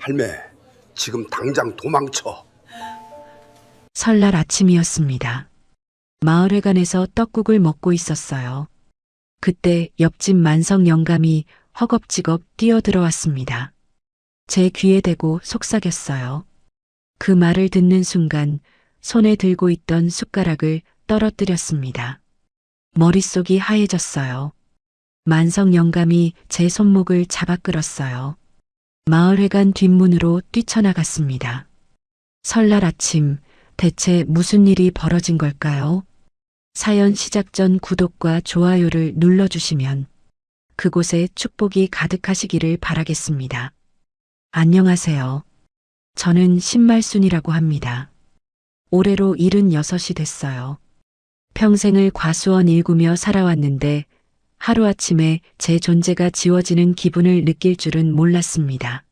할매, 지금 당장 도망쳐. 설날 아침이었습니다. 마을회관에서 떡국을 먹고 있었어요. 그때 옆집 만성 영감이 허겁지겁 뛰어들어왔습니다. 제 귀에 대고 속삭였어요. 그 말을 듣는 순간 손에 들고 있던 숟가락을 떨어뜨렸습니다. 머릿속이 하얘졌어요. 만성 영감이 제 손목을 잡아 끌었어요. 마을회관 뒷문으로 뛰쳐나갔습니다. 설날 아침, 대체 무슨 일이 벌어진 걸까요? 사연 시작 전 구독과 좋아요를 눌러주시면 그곳에 축복이 가득하시기를 바라겠습니다. 안녕하세요. 저는 신말순이라고 합니다. 올해로 76이 됐어요. 평생을 과수원 일구며 살아왔는데 하루아침에 제 존재가 지워지는 기분을 느낄 줄은 몰랐습니다.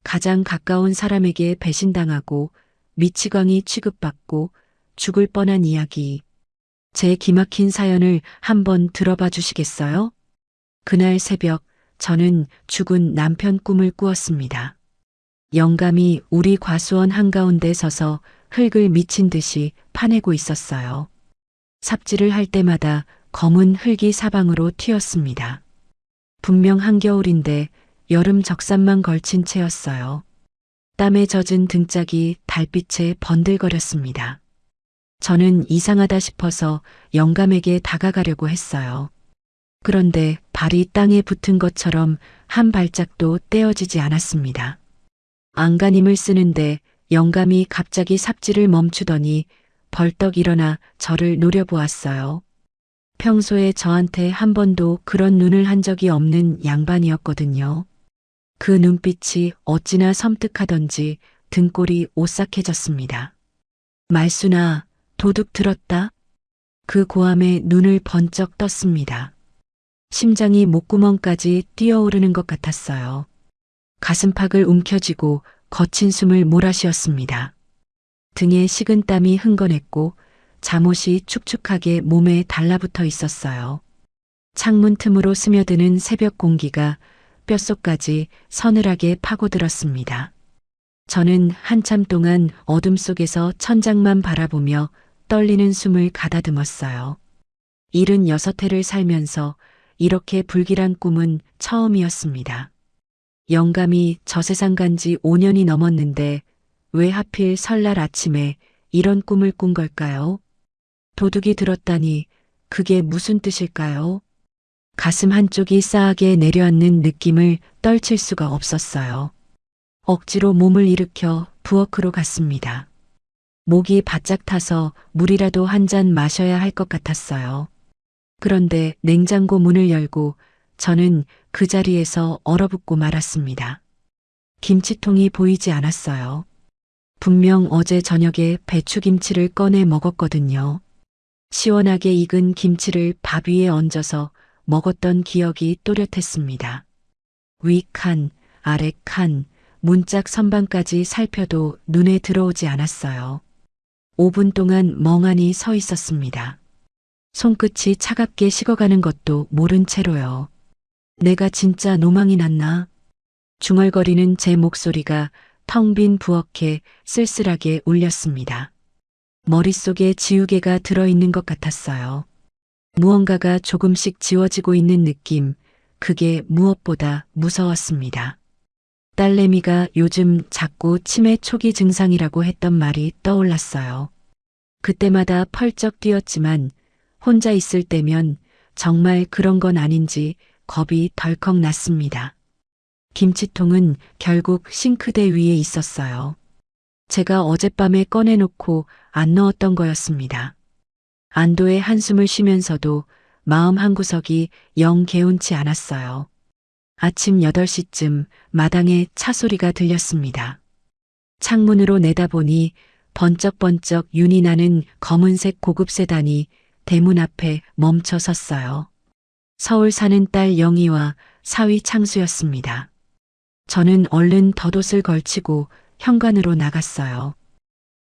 가장 가까운 사람에게 배신당하고 미치광이 취급받고 죽을 뻔한 이야기. 제 기막힌 사연을 한번 들어봐 주시겠어요? 그날 새벽 저는 죽은 남편 꿈을 꾸었습니다. 영감이 우리 과수원 한가운데 서서 흙을 미친 듯이 파내고 있었어요. 삽질을 할 때마다 검은 흙이 사방으로 튀었습니다. 분명 한겨울인데 여름 적삼만 걸친 채였어요. 땀에 젖은 등짝이 달빛에 번들거렸습니다. 저는 이상하다 싶어서 영감에게 다가가려고 했어요. 그런데 발이 땅에 붙은 것처럼 한 발짝도 떼어지지 않았습니다. 안간힘을 쓰는데 영감이 갑자기 삽질을 멈추더니 벌떡 일어나 저를 노려보았어요. 평소에 저한테 한 번도 그런 눈을 한 적이 없는 양반이었거든요. 그 눈빛이 어찌나 섬뜩하던지 등골이 오싹해졌습니다. 말순아, 도둑 들었다? 그 고함에 눈을 번쩍 떴습니다. 심장이 목구멍까지 뛰어오르는 것 같았어요. 가슴팍을 움켜쥐고 거친 숨을 몰아쉬었습니다. 등에 식은 땀이 흥건했고 잠옷이 축축하게 몸에 달라붙어 있었어요. 창문 틈으로 스며드는 새벽 공기가 뼛속까지 서늘하게 파고들었습니다. 저는 한참 동안 어둠 속에서 천장만 바라보며 떨리는 숨을 가다듬었어요. 76해를 살면서 이렇게 불길한 꿈은 처음이었습니다. 영감이 저 세상 간 지 5년이 넘었는데 왜 하필 설날 아침에 이런 꿈을 꾼 걸까요? 도둑이 들었다니 그게 무슨 뜻일까요? 가슴 한쪽이 싸하게 내려앉는 느낌을 떨칠 수가 없었어요. 억지로 몸을 일으켜 부엌으로 갔습니다. 목이 바짝 타서 물이라도 한 잔 마셔야 할 것 같았어요. 그런데 냉장고 문을 열고 저는 그 자리에서 얼어붙고 말았습니다. 김치통이 보이지 않았어요. 분명 어제 저녁에 배추김치를 꺼내 먹었거든요. 시원하게 익은 김치를 밥 위에 얹어서 먹었던 기억이 또렷했습니다. 위 칸, 아래 칸, 문짝 선반까지 살펴도 눈에 들어오지 않았어요. 5분 동안 멍하니 서 있었습니다. 손끝이 차갑게 식어가는 것도 모른 채로요. 내가 진짜 노망이 났나? 중얼거리는 제 목소리가 텅 빈 부엌에 쓸쓸하게 울렸습니다. 머릿속에 지우개가 들어있는 것 같았어요. 무언가가 조금씩 지워지고 있는 느낌, 그게 무엇보다 무서웠습니다. 딸내미가 요즘 자꾸 치매 초기 증상이라고 했던 말이 떠올랐어요. 그때마다 펄쩍 뛰었지만 혼자 있을 때면 정말 그런 건 아닌지 겁이 덜컥 났습니다. 김치통은 결국 싱크대 위에 있었어요. 제가 어젯밤에 꺼내놓고 안 넣었던 거였습니다. 안도의 한숨을 쉬면서도 마음 한구석이 영 개운치 않았어요. 아침 8시쯤 마당에 차 소리가 들렸습니다. 창문으로 내다보니 번쩍번쩍 윤이 나는 검은색 고급 세단이 대문 앞에 멈춰 섰어요. 서울 사는 딸 영희와 사위 창수였습니다. 저는 얼른 덧옷을 걸치고 현관으로 나갔어요.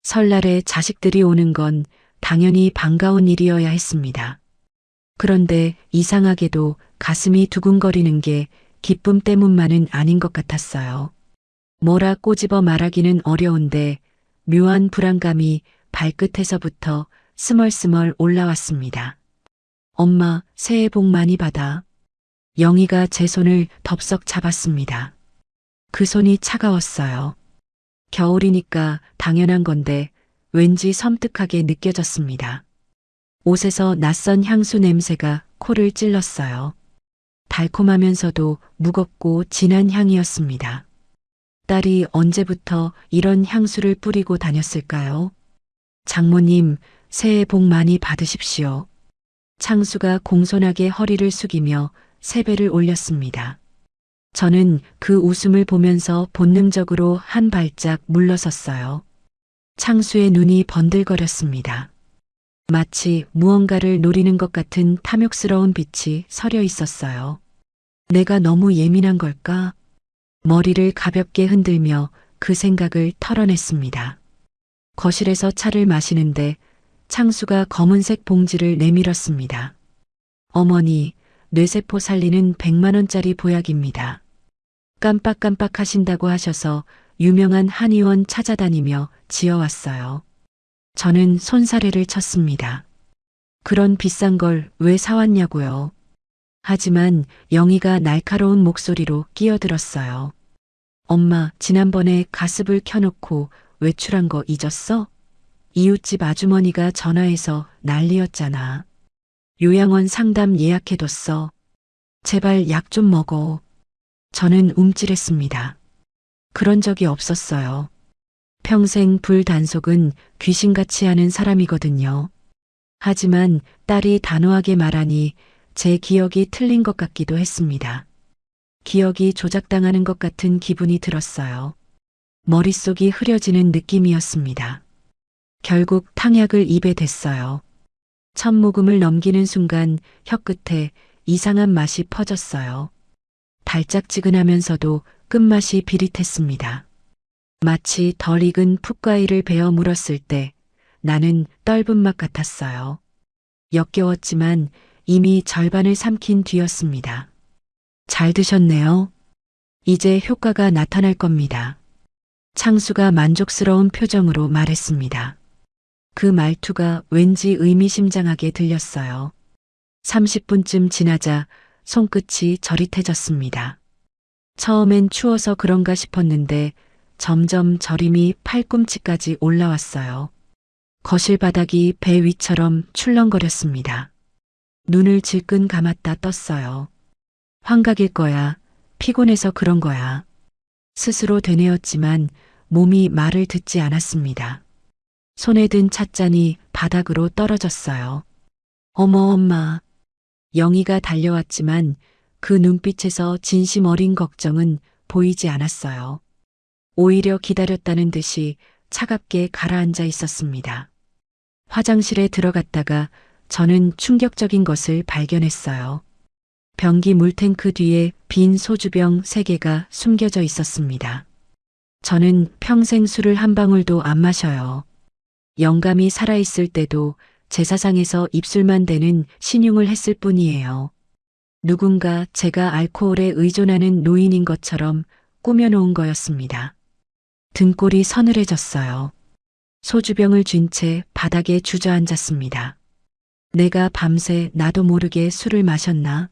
설날에 자식들이 오는 건 당연히 반가운 일이어야 했습니다. 그런데 이상하게도 가슴이 두근거리는 게 기쁨 때문만은 아닌 것 같았어요. 뭐라 꼬집어 말하기는 어려운데 묘한 불안감이 발끝에서부터 스멀스멀 올라왔습니다. 엄마, 새해 복 많이 받아. 영희가 제 손을 덥석 잡았습니다. 그 손이 차가웠어요. 겨울이니까 당연한 건데 왠지 섬뜩하게 느껴졌습니다. 옷에서 낯선 향수 냄새가 코를 찔렀어요. 달콤하면서도 무겁고 진한 향이었습니다. 딸이 언제부터 이런 향수를 뿌리고 다녔을까요? 장모님, 새해 복 많이 받으십시오. 창수가 공손하게 허리를 숙이며 세배를 올렸습니다. 저는 그 웃음을 보면서 본능적으로 한 발짝 물러섰어요. 창수의 눈이 번들거렸습니다. 마치 무언가를 노리는 것 같은 탐욕스러운 빛이 서려 있었어요. 내가 너무 예민한 걸까? 머리를 가볍게 흔들며 그 생각을 털어냈습니다. 거실에서 차를 마시는데 창수가 검은색 봉지를 내밀었습니다. 어머니, 뇌세포 살리는 100만 원짜리 보약입니다. 깜빡깜빡 하신다고 하셔서 유명한 한의원 찾아다니며 지어왔어요. 저는 손사래를 쳤습니다. 그런 비싼 걸 왜 사왔냐고요. 하지만 영희가 날카로운 목소리로 끼어들었어요. 엄마, 지난번에 가습을 켜놓고 외출한 거 잊었어? 이웃집 아주머니가 전화해서 난리였잖아. 요양원 상담 예약해뒀어. 제발 약 좀 먹어. 저는 움찔했습니다. 그런 적이 없었어요. 평생 불단속은 귀신같이 하는 사람이거든요. 하지만 딸이 단호하게 말하니 제 기억이 틀린 것 같기도 했습니다. 기억이 조작당하는 것 같은 기분이 들었어요. 머릿속이 흐려지는 느낌이었습니다. 결국 탕약을 입에 댔어요. 첫 모금을 넘기는 순간 혀끝에 이상한 맛이 퍼졌어요. 달짝지근하면서도 끝맛이 비릿했습니다. 마치 덜 익은 풋과일을 베어 물었을 때 나는 떫은 맛 같았어요. 역겨웠지만 이미 절반을 삼킨 뒤였습니다. 잘 드셨네요. 이제 효과가 나타날 겁니다. 창수가 만족스러운 표정으로 말했습니다. 그 말투가 왠지 의미심장하게 들렸어요. 30분쯤 지나자 손끝이 저릿해졌습니다. 처음엔 추워서 그런가 싶었는데 점점 저림이 팔꿈치까지 올라왔어요. 거실 바닥이 배 위처럼 출렁거렸습니다. 눈을 질끈 감았다 떴어요. 환각일 거야. 피곤해서 그런 거야. 스스로 되뇌었지만 몸이 말을 듣지 않았습니다. 손에 든 찻잔이 바닥으로 떨어졌어요. 어머 엄마. 영희가 달려왔지만 그 눈빛에서 진심 어린 걱정은 보이지 않았어요. 오히려 기다렸다는 듯이 차갑게 가라앉아 있었습니다. 화장실에 들어갔다가 저는 충격적인 것을 발견했어요. 변기 물탱크 뒤에 빈 소주병 3개가 숨겨져 있었습니다. 저는 평생 술을 한 방울도 안 마셔요. 영감이 살아있을 때도 제사상에서 입술만 대는 신용을 했을 뿐이에요. 누군가 제가 알코올에 의존하는 노인인 것처럼 꾸며놓은 거였습니다. 등골이 서늘해졌어요. 소주병을 쥔 채 바닥에 주저앉았습니다. 내가 밤새 나도 모르게 술을 마셨나?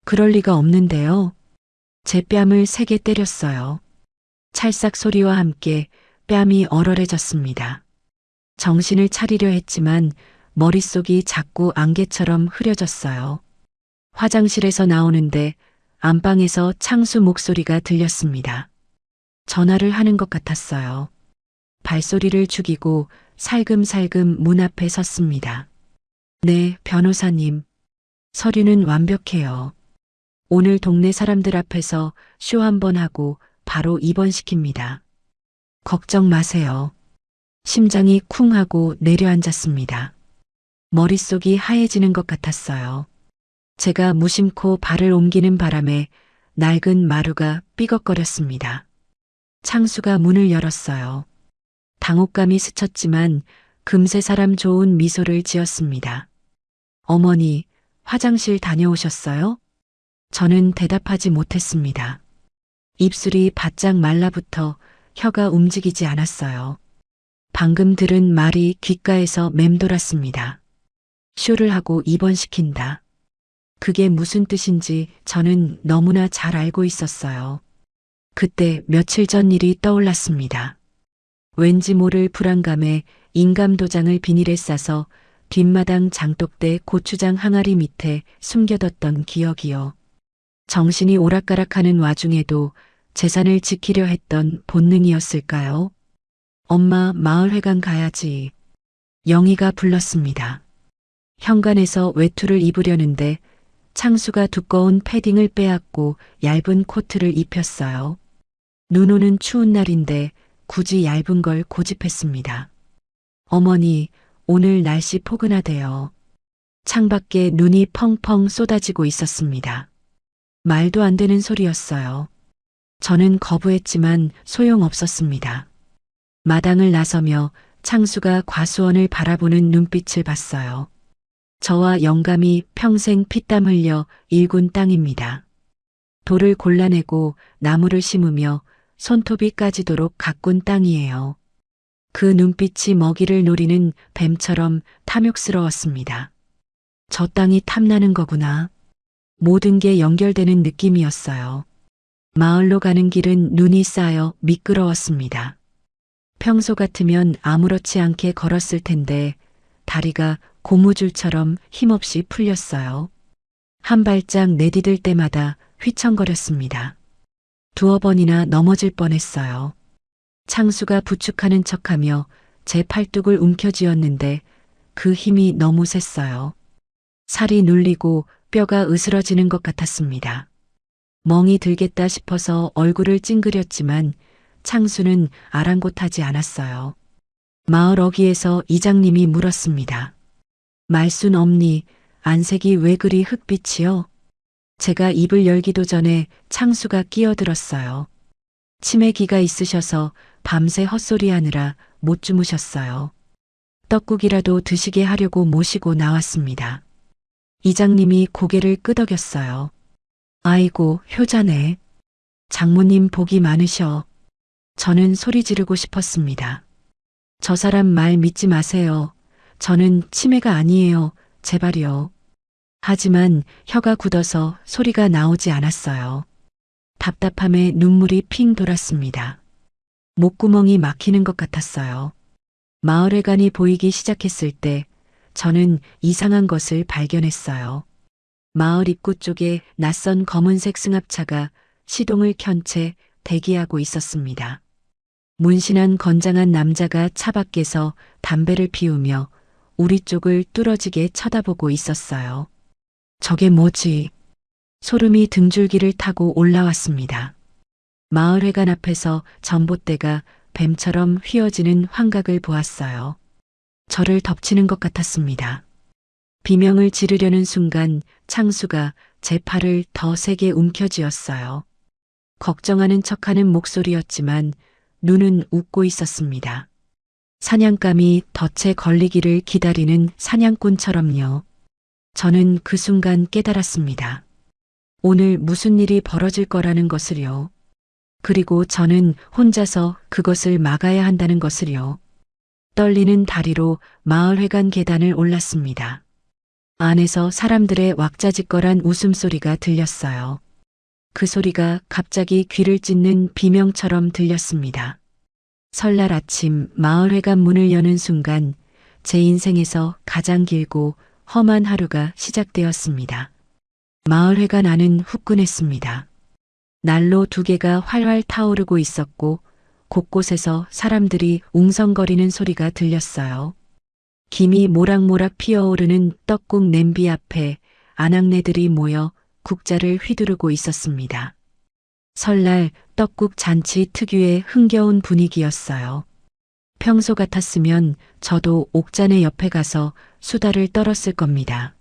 그럴 리가 없는데요. 제 뺨을 3개 때렸어요. 찰싹 소리와 함께 뺨이 얼얼해졌습니다. 정신을 차리려 했지만 머릿속이 자꾸 안개처럼 흐려졌어요. 화장실에서 나오는데 안방에서 창수 목소리가 들렸습니다. 전화를 하는 것 같았어요. 발소리를 죽이고 살금살금 문 앞에 섰습니다. 네, 변호사님. 서류는 완벽해요. 오늘 동네 사람들 앞에서 쇼 한번 하고 바로 입원시킵니다. 걱정 마세요. 심장이 쿵 하고 내려앉았습니다. 머릿속이 하얘지는 것 같았어요. 제가 무심코 발을 옮기는 바람에 낡은 마루가 삐걱거렸습니다. 창수가 문을 열었어요. 당혹감이 스쳤지만 금세 사람 좋은 미소를 지었습니다. 어머니, 화장실 다녀오셨어요? 저는 대답하지 못했습니다. 입술이 바짝 말라붙어 혀가 움직이지 않았어요. 방금 들은 말이 귓가에서 맴돌았습니다. 쇼를 하고 입원시킨다. 그게 무슨 뜻인지 저는 너무나 잘 알고 있었어요. 그때 며칠 전 일이 떠올랐습니다. 왠지 모를 불안감에 인감도장을 비닐에 싸서 뒷마당 장독대 고추장 항아리 밑에 숨겨뒀던 기억이요. 정신이 오락가락하는 와중에도 재산을 지키려 했던 본능이었을까요? 엄마, 마을회관 가야지. 영희가 불렀습니다. 현관에서 외투를 입으려는데 창수가 두꺼운 패딩을 빼앗고 얇은 코트를 입혔어요. 눈 오는 추운 날인데 굳이 얇은 걸 고집했습니다. 어머니, 오늘 날씨 포근하대요. 창밖에 눈이 펑펑 쏟아지고 있었습니다. 말도 안 되는 소리였어요. 저는 거부했지만 소용없었습니다. 마당을 나서며 창수가 과수원을 바라보는 눈빛을 봤어요. 저와 영감이 평생 피땀 흘려 일군 땅입니다. 돌을 골라내고 나무를 심으며 손톱이 까지도록 가꾼 땅이에요. 그 눈빛이 먹이를 노리는 뱀처럼 탐욕스러웠습니다. 저 땅이 탐나는 거구나. 모든 게 연결되는 느낌이었어요. 마을로 가는 길은 눈이 쌓여 미끄러웠습니다. 평소 같으면 아무렇지 않게 걸었을 텐데 다리가 고무줄처럼 힘없이 풀렸어요. 한 발짝 내디딜 때마다 휘청거렸습니다. 두어 번이나 넘어질 뻔했어요. 창수가 부축하는 척하며 제 팔뚝을 움켜쥐었는데 그 힘이 너무 셌어요. 살이 눌리고 뼈가 으스러지는 것 같았습니다. 멍이 들겠다 싶어서 얼굴을 찡그렸지만 창수는 아랑곳하지 않았어요. 마을 어귀에서 이장님이 물었습니다. 말순 없니? 안색이 왜 그리 흑빛이요? 제가 입을 열기도 전에 창수가 끼어들었어요. 치매기가 있으셔서 밤새 헛소리하느라 못 주무셨어요. 떡국이라도 드시게 하려고 모시고 나왔습니다. 이장님이 고개를 끄덕였어요. 아이고, 효자네. 장모님 복이 많으셔. 저는 소리 지르고 싶었습니다. 저 사람 말 믿지 마세요. 저는 치매가 아니에요. 제발요. 하지만 혀가 굳어서 소리가 나오지 않았어요. 답답함에 눈물이 핑 돌았습니다. 목구멍이 막히는 것 같았어요. 마을회관이 보이기 시작했을 때 저는 이상한 것을 발견했어요. 마을 입구 쪽에 낯선 검은색 승합차가 시동을 켠 채 대기하고 있었습니다. 문신한 건장한 남자가 차 밖에서 담배를 피우며 우리 쪽을 뚫어지게 쳐다보고 있었어요. 저게 뭐지? 소름이 등줄기를 타고 올라왔습니다. 마을회관 앞에서 전봇대가 뱀처럼 휘어지는 환각을 보았어요. 저를 덮치는 것 같았습니다. 비명을 지르려는 순간 창수가 제 팔을 더 세게 움켜쥐었어요. 걱정하는 척하는 목소리였지만 눈은 웃고 있었습니다. 사냥감이 덫에 걸리기를 기다리는 사냥꾼처럼요. 저는 그 순간 깨달았습니다. 오늘 무슨 일이 벌어질 거라는 것을요. 그리고 저는 혼자서 그것을 막아야 한다는 것을요. 떨리는 다리로 마을회관 계단을 올랐습니다. 안에서 사람들의 왁자지껄한 웃음소리가 들렸어요. 그 소리가 갑자기 귀를 찢는 비명처럼 들렸습니다. 설날 아침 마을회관 문을 여는 순간 제 인생에서 가장 길고 험한 하루가 시작되었습니다. 마을회관 안은 후끈했습니다. 난로 2개가 활활 타오르고 있었고 곳곳에서 사람들이 웅성거리는 소리가 들렸어요. 김이 모락모락 피어오르는 떡국 냄비 앞에 아낙네들이 모여 국자를 휘두르고 있었습니다. 설날 떡국 잔치 특유의 흥겨운 분위기였어요. 평소 같았으면 저도 옥잔의 옆에 가서 수다를 떨었을 겁니다.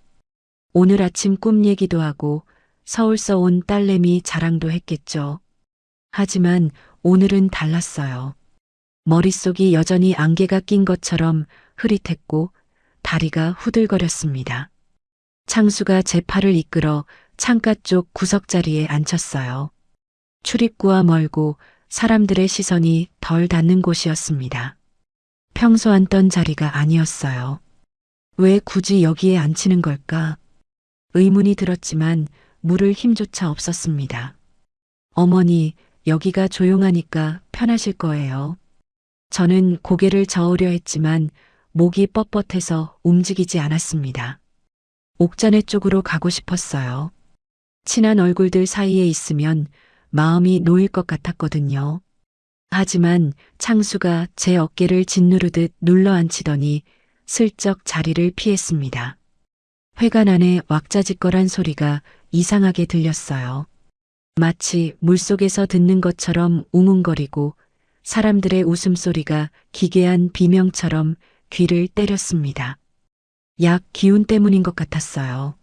오늘 아침 꿈 얘기도 하고 서울서 온 딸내미 자랑도 했겠죠. 하지만 오늘은 달랐어요. 머릿속이 여전히 안개가 낀 것처럼 흐릿했고 다리가 후들거렸습니다. 창수가 제 팔을 이끌어 창가 쪽 구석자리에 앉혔어요. 출입구와 멀고 사람들의 시선이 덜 닿는 곳이었습니다. 평소 앉던 자리가 아니었어요. 왜 굳이 여기에 앉히는 걸까? 의문이 들었지만 물을 힘조차 없었습니다. 어머니, 여기가 조용하니까 편하실 거예요. 저는 고개를 저으려 했지만 목이 뻣뻣해서 움직이지 않았습니다. 옥자네 쪽으로 가고 싶었어요. 친한 얼굴들 사이에 있으면 마음이 놓일 것 같았거든요. 하지만 창수가 제 어깨를 짓누르듯 눌러앉히더니 슬쩍 자리를 피했습니다. 회관 안에 왁자지껄한 소리가 이상하게 들렸어요. 마치 물속에서 듣는 것처럼 웅웅거리고 사람들의 웃음소리가 기괴한 비명처럼 귀를 때렸습니다. 약 기운 때문인 것 같았어요.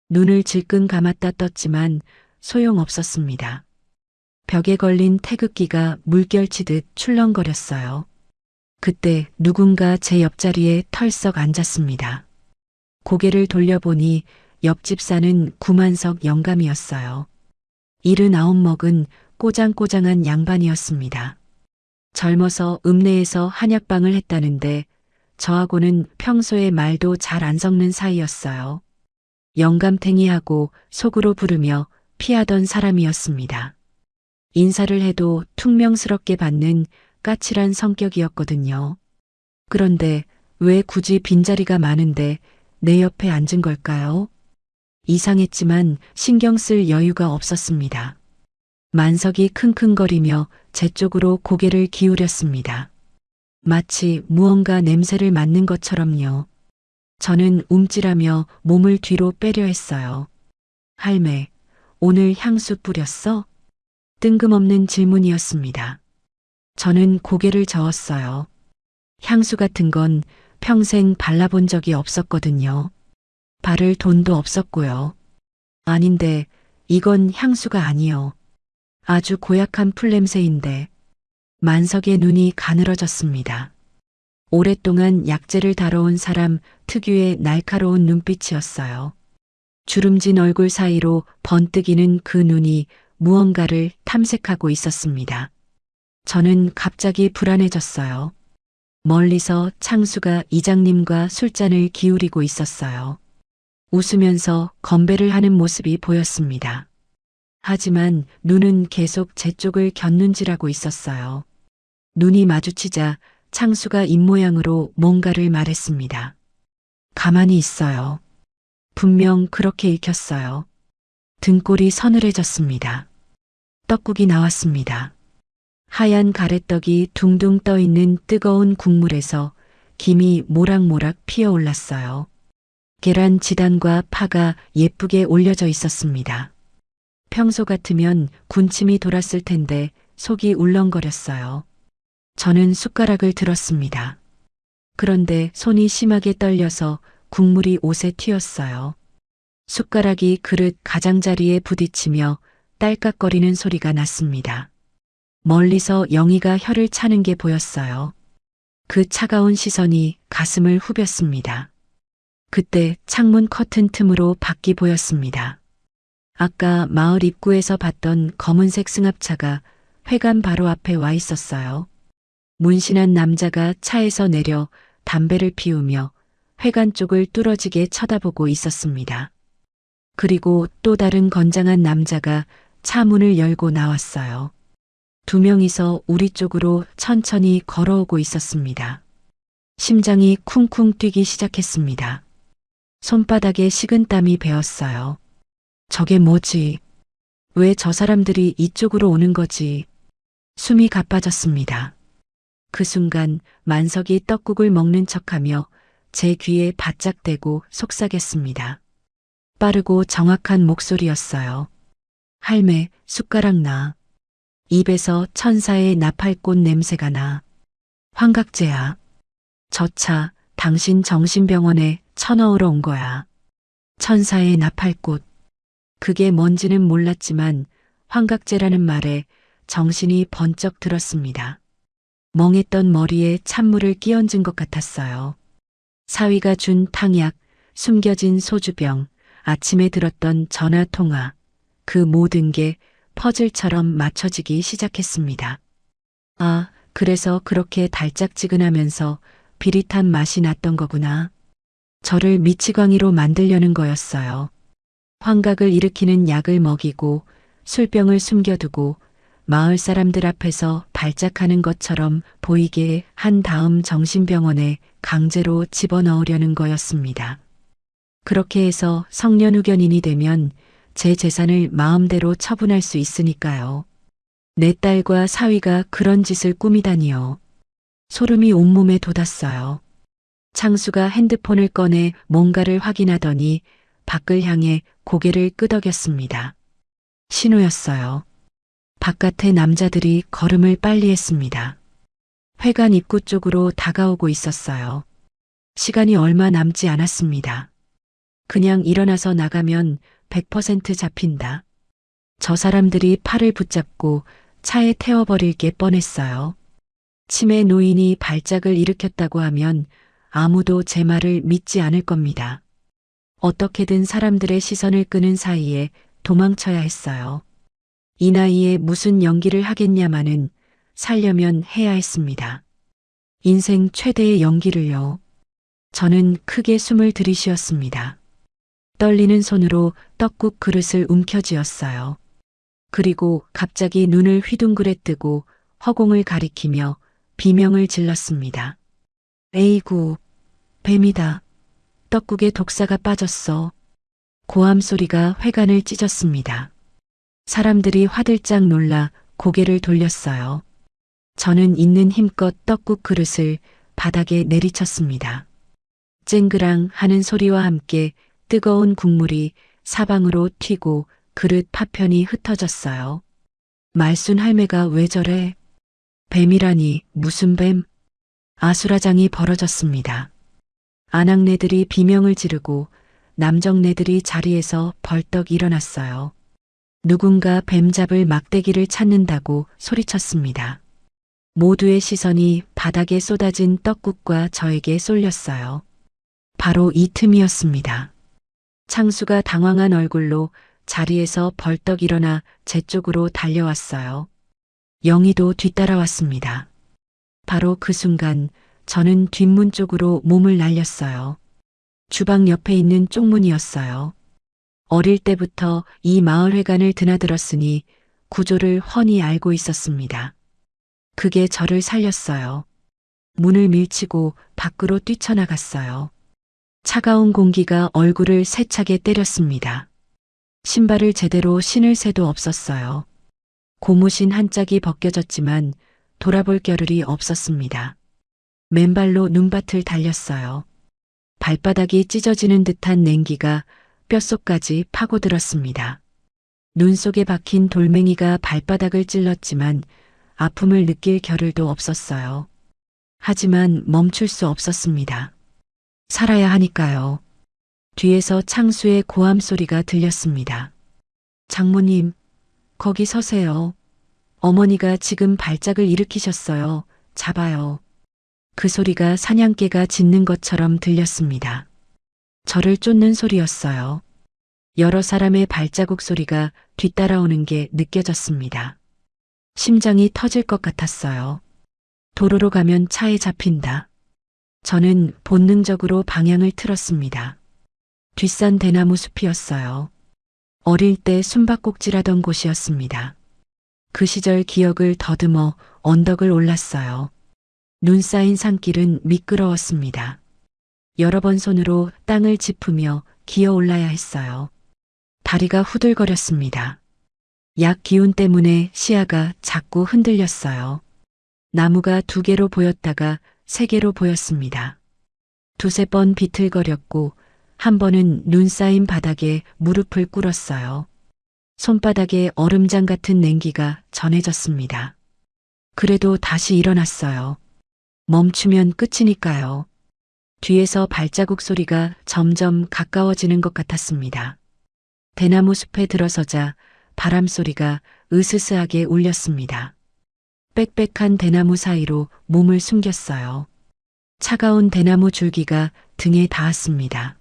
눈을 질끈 감았다 떴지만 소용없었습니다. 벽에 걸린 태극기가 물결치듯 출렁거렸어요. 그때 누군가 제 옆자리에 털썩 앉았습니다. 고개를 돌려보니 옆집 사는 구만석 영감이었어요. 79 먹은 꼬장꼬장한 양반이었습니다. 젊어서 읍내에서 한약방을 했다는데 저하고는 평소에 말도 잘 안 섞는 사이였어요. 영감탱이하고 속으로 부르며 피하던 사람이었습니다. 인사를 해도 퉁명스럽게 받는 까칠한 성격이었거든요. 그런데 왜 굳이 빈자리가 많은데 내 옆에 앉은 걸까요? 이상했지만 신경 쓸 여유가 없었습니다. 만석이 킁킁거리며 제 쪽으로 고개를 기울였습니다. 마치 무언가 냄새를 맡는 것처럼요. 저는 움찔하며 몸을 뒤로 빼려 했어요. 할매, 오늘 향수 뿌렸어? 뜬금없는 질문이었습니다. 저는 고개를 저었어요. 향수 같은 건 평생 발라본 적이 없었거든요. 바를 돈도 없었고요. 아닌데 이건 향수가 아니요. 아주 고약한 풀냄새인데. 만석의 눈이 가늘어졌습니다. 오랫동안 약재를 다뤄온 사람 특유의 날카로운 눈빛이었어요. 주름진 얼굴 사이로 번뜩이는 그 눈이 무언가를 탐색하고 있었습니다. 저는 갑자기 불안해졌어요. 멀리서 창수가 이장님과 술잔을 기울이고 있었어요. 웃으면서 건배를 하는 모습이 보였습니다. 하지만 눈은 계속 제 쪽을 곁눈질하고 있었어요. 눈이 마주치자 창수가 입모양으로 뭔가를 말했습니다. 가만히 있어요. 분명 그렇게 읽혔어요. 등골이 서늘해졌습니다. 떡국이 나왔습니다. 하얀 가래떡이 둥둥 떠있는 뜨거운 국물에서 김이 모락모락 피어올랐어요. 계란 지단과 파가 예쁘게 올려져 있었습니다. 평소 같으면 군침이 돌았을 텐데 속이 울렁거렸어요. 저는 숟가락을 들었습니다. 그런데 손이 심하게 떨려서 국물이 옷에 튀었어요. 숟가락이 그릇 가장자리에 부딪히며 딸깍거리는 소리가 났습니다. 멀리서 영희가 혀를 차는 게 보였어요. 그 차가운 시선이 가슴을 후볐습니다. 그때 창문 커튼 틈으로 밖이 보였습니다. 아까 마을 입구에서 봤던 검은색 승합차가 회관 바로 앞에 와 있었어요. 문신한 남자가 차에서 내려 담배를 피우며 회관 쪽을 뚫어지게 쳐다보고 있었습니다. 그리고 또 다른 건장한 남자가 차 문을 열고 나왔어요. 두 명이서 우리 쪽으로 천천히 걸어오고 있었습니다. 심장이 쿵쿵 뛰기 시작했습니다. 손바닥에 식은땀이 배었어요. 저게 뭐지? 왜 저 사람들이 이쪽으로 오는 거지? 숨이 가빠졌습니다. 그 순간 만석이 떡국을 먹는 척하며 제 귀에 바짝 대고 속삭였습니다. 빠르고 정확한 목소리였어요. 할매, 숟가락 나. 입에서 천사의 나팔꽃 냄새가 나. 환각제야. 저 차 당신 정신병원에 쳐넣으러 온 거야. 천사의 나팔꽃. 그게 뭔지는 몰랐지만 환각제라는 말에 정신이 번쩍 들었습니다. 멍했던 머리에 찬물을 끼얹은 것 같았어요. 사위가 준 탕약, 숨겨진 소주병, 아침에 들었던 전화통화, 그 모든 게 퍼즐처럼 맞춰지기 시작했습니다. 아, 그래서 그렇게 달짝지근하면서 비릿한 맛이 났던 거구나. 저를 미치광이로 만들려는 거였어요. 환각을 일으키는 약을 먹이고 술병을 숨겨두고 마을 사람들 앞에서 발작하는 것처럼 보이게 한 다음 정신병원에 강제로 집어넣으려는 거였습니다. 그렇게 해서 성년후견인이 되면 제 재산을 마음대로 처분할 수 있으니까요. 내 딸과 사위가 그런 짓을 꾸미다니요. 소름이 온몸에 돋았어요. 창수가 핸드폰을 꺼내 뭔가를 확인하더니 밖을 향해 고개를 끄덕였습니다. 신호였어요. 바깥에 남자들이 걸음을 빨리 했습니다. 회관 입구 쪽으로 다가오고 있었어요. 시간이 얼마 남지 않았습니다. 그냥 일어나서 나가면 100% 잡힌다. 저 사람들이 팔을 붙잡고 차에 태워버릴 게 뻔했어요. 치매 노인이 발작을 일으켰다고 하면 아무도 제 말을 믿지 않을 겁니다. 어떻게든 사람들의 시선을 끄는 사이에 도망쳐야 했어요. 이 나이에 무슨 연기를 하겠냐마는 살려면 해야 했습니다. 인생 최대의 연기를요. 저는 크게 숨을 들이쉬었습니다. 떨리는 손으로 떡국 그릇을 움켜쥐었어요. 그리고 갑자기 눈을 휘둥그레 뜨고 허공을 가리키며 비명을 질렀습니다. 에이구, 뱀이다. 떡국에 독사가 빠졌어. 고함 소리가 회관을 찢었습니다. 사람들이 화들짝 놀라 고개를 돌렸어요. 저는 있는 힘껏 떡국 그릇을 바닥에 내리쳤습니다. 쨍그랑 하는 소리와 함께 뜨거운 국물이 사방으로 튀고 그릇 파편이 흩어졌어요. 말순 할매가 왜 저래? 뱀이라니 무슨 뱀? 아수라장이 벌어졌습니다. 아낙네들이 비명을 지르고 남정네들이 자리에서 벌떡 일어났어요. 누군가 뱀 잡을 막대기를 찾는다고 소리쳤습니다. 모두의 시선이 바닥에 쏟아진 떡국과 저에게 쏠렸어요. 바로 이 틈이었습니다. 창수가 당황한 얼굴로 자리에서 벌떡 일어나 제 쪽으로 달려왔어요. 영희도 뒤따라왔습니다. 바로 그 순간 저는 뒷문 쪽으로 몸을 날렸어요. 주방 옆에 있는 쪽문이었어요. 어릴 때부터 이 마을회관을 드나들었으니 구조를 훤히 알고 있었습니다. 그게 저를 살렸어요. 문을 밀치고 밖으로 뛰쳐나갔어요. 차가운 공기가 얼굴을 세차게 때렸습니다. 신발을 제대로 신을 새도 없었어요. 고무신 한 짝이 벗겨졌지만 돌아볼 겨를이 없었습니다. 맨발로 눈밭을 달렸어요. 발바닥이 찢어지는 듯한 냉기가 뼛속까지 파고들었습니다. 눈 속에 박힌 돌멩이가 발바닥을 찔렀지만 아픔을 느낄 겨를도 없었어요. 하지만 멈출 수 없었습니다. 살아야 하니까요. 뒤에서 창수의 고함 소리가 들렸습니다. 장모님, 거기 서세요. 어머니가 지금 발작을 일으키셨어요. 잡아요. 그 소리가 사냥개가 짖는 것처럼 들렸습니다. 저를 쫓는 소리였어요. 여러 사람의 발자국 소리가 뒤따라오는 게 느껴졌습니다. 심장이 터질 것 같았어요. 도로로 가면 차에 잡힌다. 저는 본능적으로 방향을 틀었습니다. 뒷산 대나무 숲이었어요. 어릴 때 숨바꼭질하던 곳이었습니다. 그 시절 기억을 더듬어 언덕을 올랐어요. 눈 쌓인 산길은 미끄러웠습니다. 여러 번 손으로 땅을 짚으며 기어 올라야 했어요. 다리가 후들거렸습니다. 약 기운 때문에 시야가 자꾸 흔들렸어요. 나무가 2개로 보였다가 3개로 보였습니다. 두세 번 비틀거렸고 한 번은 눈 쌓인 바닥에 무릎을 꿇었어요. 손바닥에 얼음장 같은 냉기가 전해졌습니다. 그래도 다시 일어났어요. 멈추면 끝이니까요. 뒤에서 발자국 소리가 점점 가까워지는 것 같았습니다. 대나무 숲에 들어서자 바람 소리가 으스스하게 울렸습니다. 빽빽한 대나무 사이로 몸을 숨겼어요. 차가운 대나무 줄기가 등에 닿았습니다.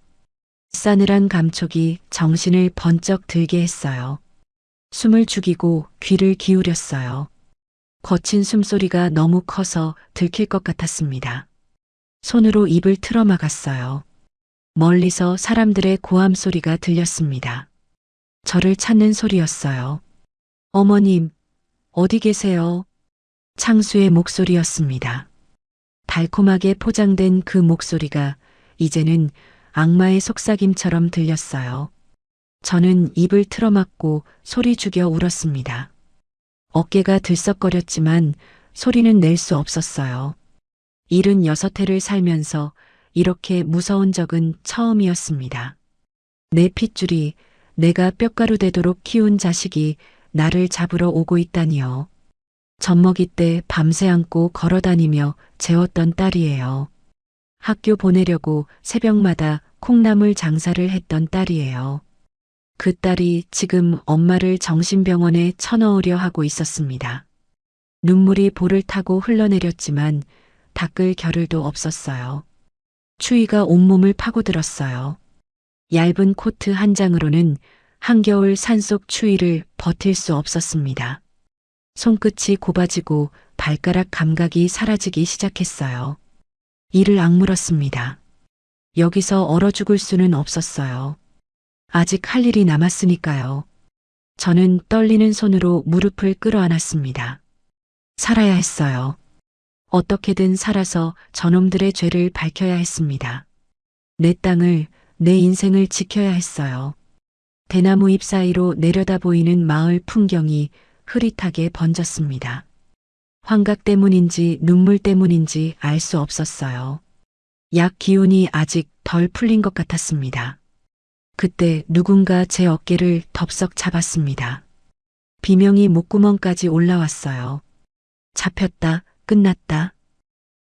싸늘한 감촉이 정신을 번쩍 들게 했어요. 숨을 죽이고 귀를 기울였어요. 거친 숨소리가 너무 커서 들킬 것 같았습니다. 손으로 입을 틀어막았어요. 멀리서 사람들의 고함 소리가 들렸습니다. 저를 찾는 소리였어요. 어머님, 어디 계세요? 창수의 목소리였습니다. 달콤하게 포장된 그 목소리가 이제는 악마의 속삭임처럼 들렸어요. 저는 입을 틀어막고 소리 죽여 울었습니다. 어깨가 들썩거렸지만 소리는 낼 수 없었어요. 76해를 살면서 이렇게 무서운 적은 처음이었습니다. 내 핏줄이 내가 뼈가루 되도록 키운 자식이 나를 잡으러 오고 있다니요. 젖먹이 때 밤새 안고 걸어다니며 재웠던 딸이에요. 학교 보내려고 새벽마다 콩나물 장사를 했던 딸이에요. 그 딸이 지금 엄마를 정신병원에 쳐넣으려 하고 있었습니다. 눈물이 볼을 타고 흘러내렸지만 닦을 겨를도 없었어요. 추위가 온몸을 파고들었어요. 얇은 코트 한 장으로는 한겨울 산속 추위를 버틸 수 없었습니다. 손끝이 곱아지고 발가락 감각이 사라지기 시작했어요. 이를 악물었습니다. 여기서 얼어 죽을 수는 없었어요. 아직 할 일이 남았으니까요. 저는 떨리는 손으로 무릎을 끌어안았습니다. 살아야 했어요. 어떻게든 살아서 저놈들의 죄를 밝혀야 했습니다. 내 땅을, 내 인생을 지켜야 했어요. 대나무 잎 사이로 내려다 보이는 마을 풍경이 흐릿하게 번졌습니다. 환각 때문인지 눈물 때문인지 알 수 없었어요. 약 기운이 아직 덜 풀린 것 같았습니다. 그때 누군가 제 어깨를 덥석 잡았습니다. 비명이 목구멍까지 올라왔어요. 잡혔다, 끝났다.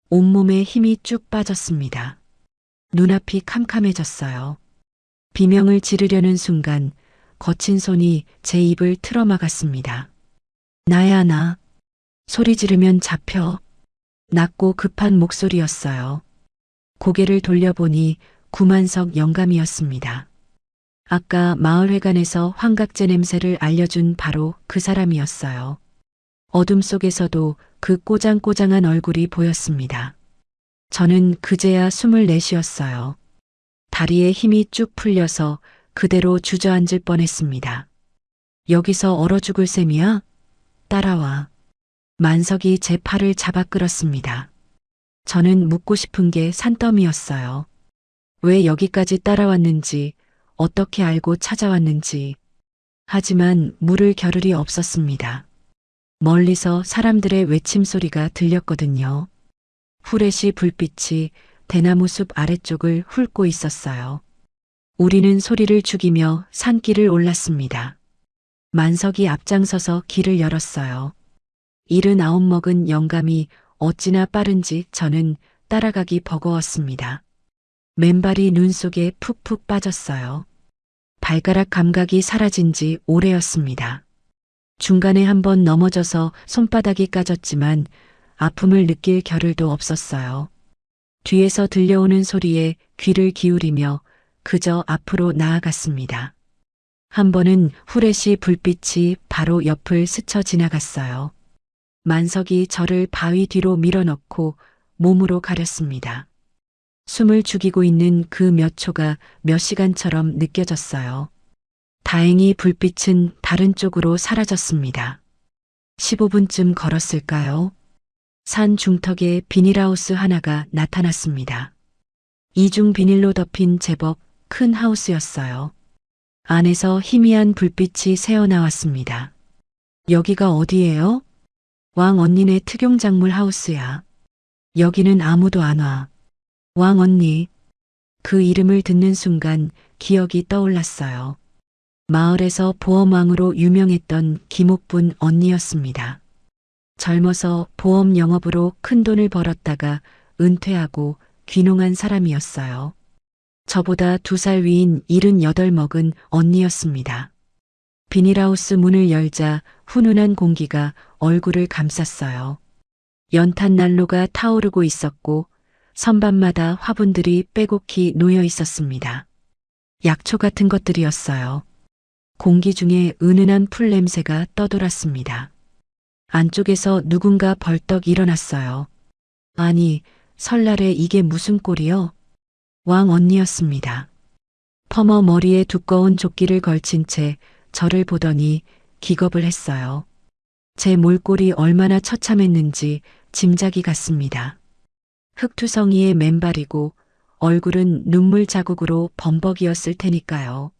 온몸에 힘이 쭉 빠졌습니다. 눈앞이 캄캄해졌어요. 비명을 지르려는 순간 거친 손이 제 입을 틀어막았습니다. 나야 나. 소리 지르면 잡혀. 낮고 급한 목소리였어요. 고개를 돌려보니 구만석 영감이었습니다. 아까 마을회관에서 환각제 냄새를 알려준 바로 그 사람이었어요. 어둠 속에서도 그 꼬장꼬장한 얼굴이 보였습니다. 저는 그제야 숨을 내쉬었어요. 다리에 힘이 쭉 풀려서 그대로 주저앉을 뻔했습니다. 여기서 얼어 죽을 셈이야? 따라와. 만석이 제 팔을 잡아 끌었습니다. 저는 묻고 싶은 게 산더미였어요. 왜 여기까지 따라왔는지, 어떻게 알고 찾아왔는지. 하지만 물을 겨를이 없었습니다. 멀리서 사람들의 외침 소리가 들렸거든요. 후레쉬 불빛이 대나무 숲 아래쪽을 훑고 있었어요. 우리는 소리를 죽이며 산길을 올랐습니다. 만석이 앞장서서 길을 열었어요. 79 먹은 영감이 어찌나 빠른지 저는 따라가기 버거웠습니다. 맨발이 눈 속에 푹푹 빠졌어요. 발가락 감각이 사라진 지 오래였습니다. 중간에 한번 넘어져서 손바닥이 까졌지만 아픔을 느낄 겨를도 없었어요. 뒤에서 들려오는 소리에 귀를 기울이며 그저 앞으로 나아갔습니다. 한 번은 후레쉬 불빛이 바로 옆을 스쳐 지나갔어요. 만석이 저를 바위 뒤로 밀어넣고 몸으로 가렸습니다. 숨을 죽이고 있는 그 몇 초가 몇 시간처럼 느껴졌어요. 다행히 불빛은 다른 쪽으로 사라졌습니다. 15분쯤 걸었을까요? 산 중턱에 비닐하우스 하나가 나타났습니다. 이중 비닐로 덮인 제법 큰 하우스였어요. 안에서 희미한 불빛이 새어나왔습니다. 여기가 어디예요? 왕 언니네 특용작물 하우스야. 여기는 아무도 안 와. 왕 언니. 그 이름을 듣는 순간 기억이 떠올랐어요. 마을에서 보험왕으로 유명했던 김옥분 언니였습니다. 젊어서 보험 영업으로 큰 돈을 벌었다가 은퇴하고 귀농한 사람이었어요. 저보다 2살 위인 78 먹은 언니였습니다. 비닐하우스 문을 열자 훈훈한 공기가 얼굴을 감쌌어요. 연탄 난로가 타오르고 있었고 선반마다 화분들이 빼곡히 놓여 있었습니다. 약초 같은 것들이었어요. 공기 중에 은은한 풀 냄새가 떠돌았습니다. 안쪽에서 누군가 벌떡 일어났어요. 아니, 설날에 이게 무슨 꼴이요? 왕 언니였습니다. 퍼머 머리에 두꺼운 조끼를 걸친 채 저를 보더니 기겁을 했어요. 제 몰골이 얼마나 처참했는지 짐작이 갔습니다. 흑투성이의 맨발이고 얼굴은 눈물 자국으로 범벅이었을 테니까요.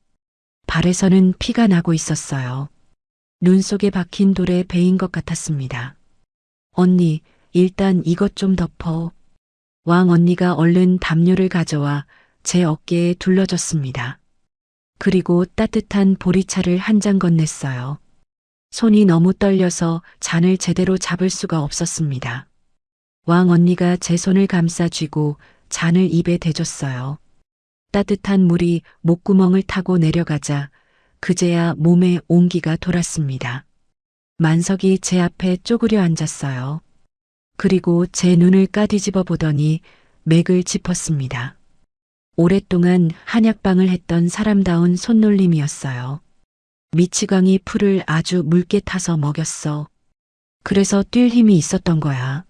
발에서는 피가 나고 있었어요. 눈 속에 박힌 돌에 베인 것 같았습니다. 언니, 일단 이것 좀 덮어. 왕 언니가 얼른 담요를 가져와 제 어깨에 둘러줬습니다. 그리고 따뜻한 보리차를 한 잔 건넸어요. 손이 너무 떨려서 잔을 제대로 잡을 수가 없었습니다. 왕 언니가 제 손을 감싸 쥐고 잔을 입에 대줬어요. 따뜻한 물이 목구멍을 타고 내려가자 그제야 몸에 온기가 돌았습니다. 만석이 제 앞에 쪼그려 앉았어요. 그리고 제 눈을 까디집어 보더니 맥을 짚었습니다. 오랫동안 한약방을 했던 사람다운 손놀림이었어요. 미치광이 풀을 아주 묽게 타서 먹였어. 그래서 뛸 힘이 있었던 거야.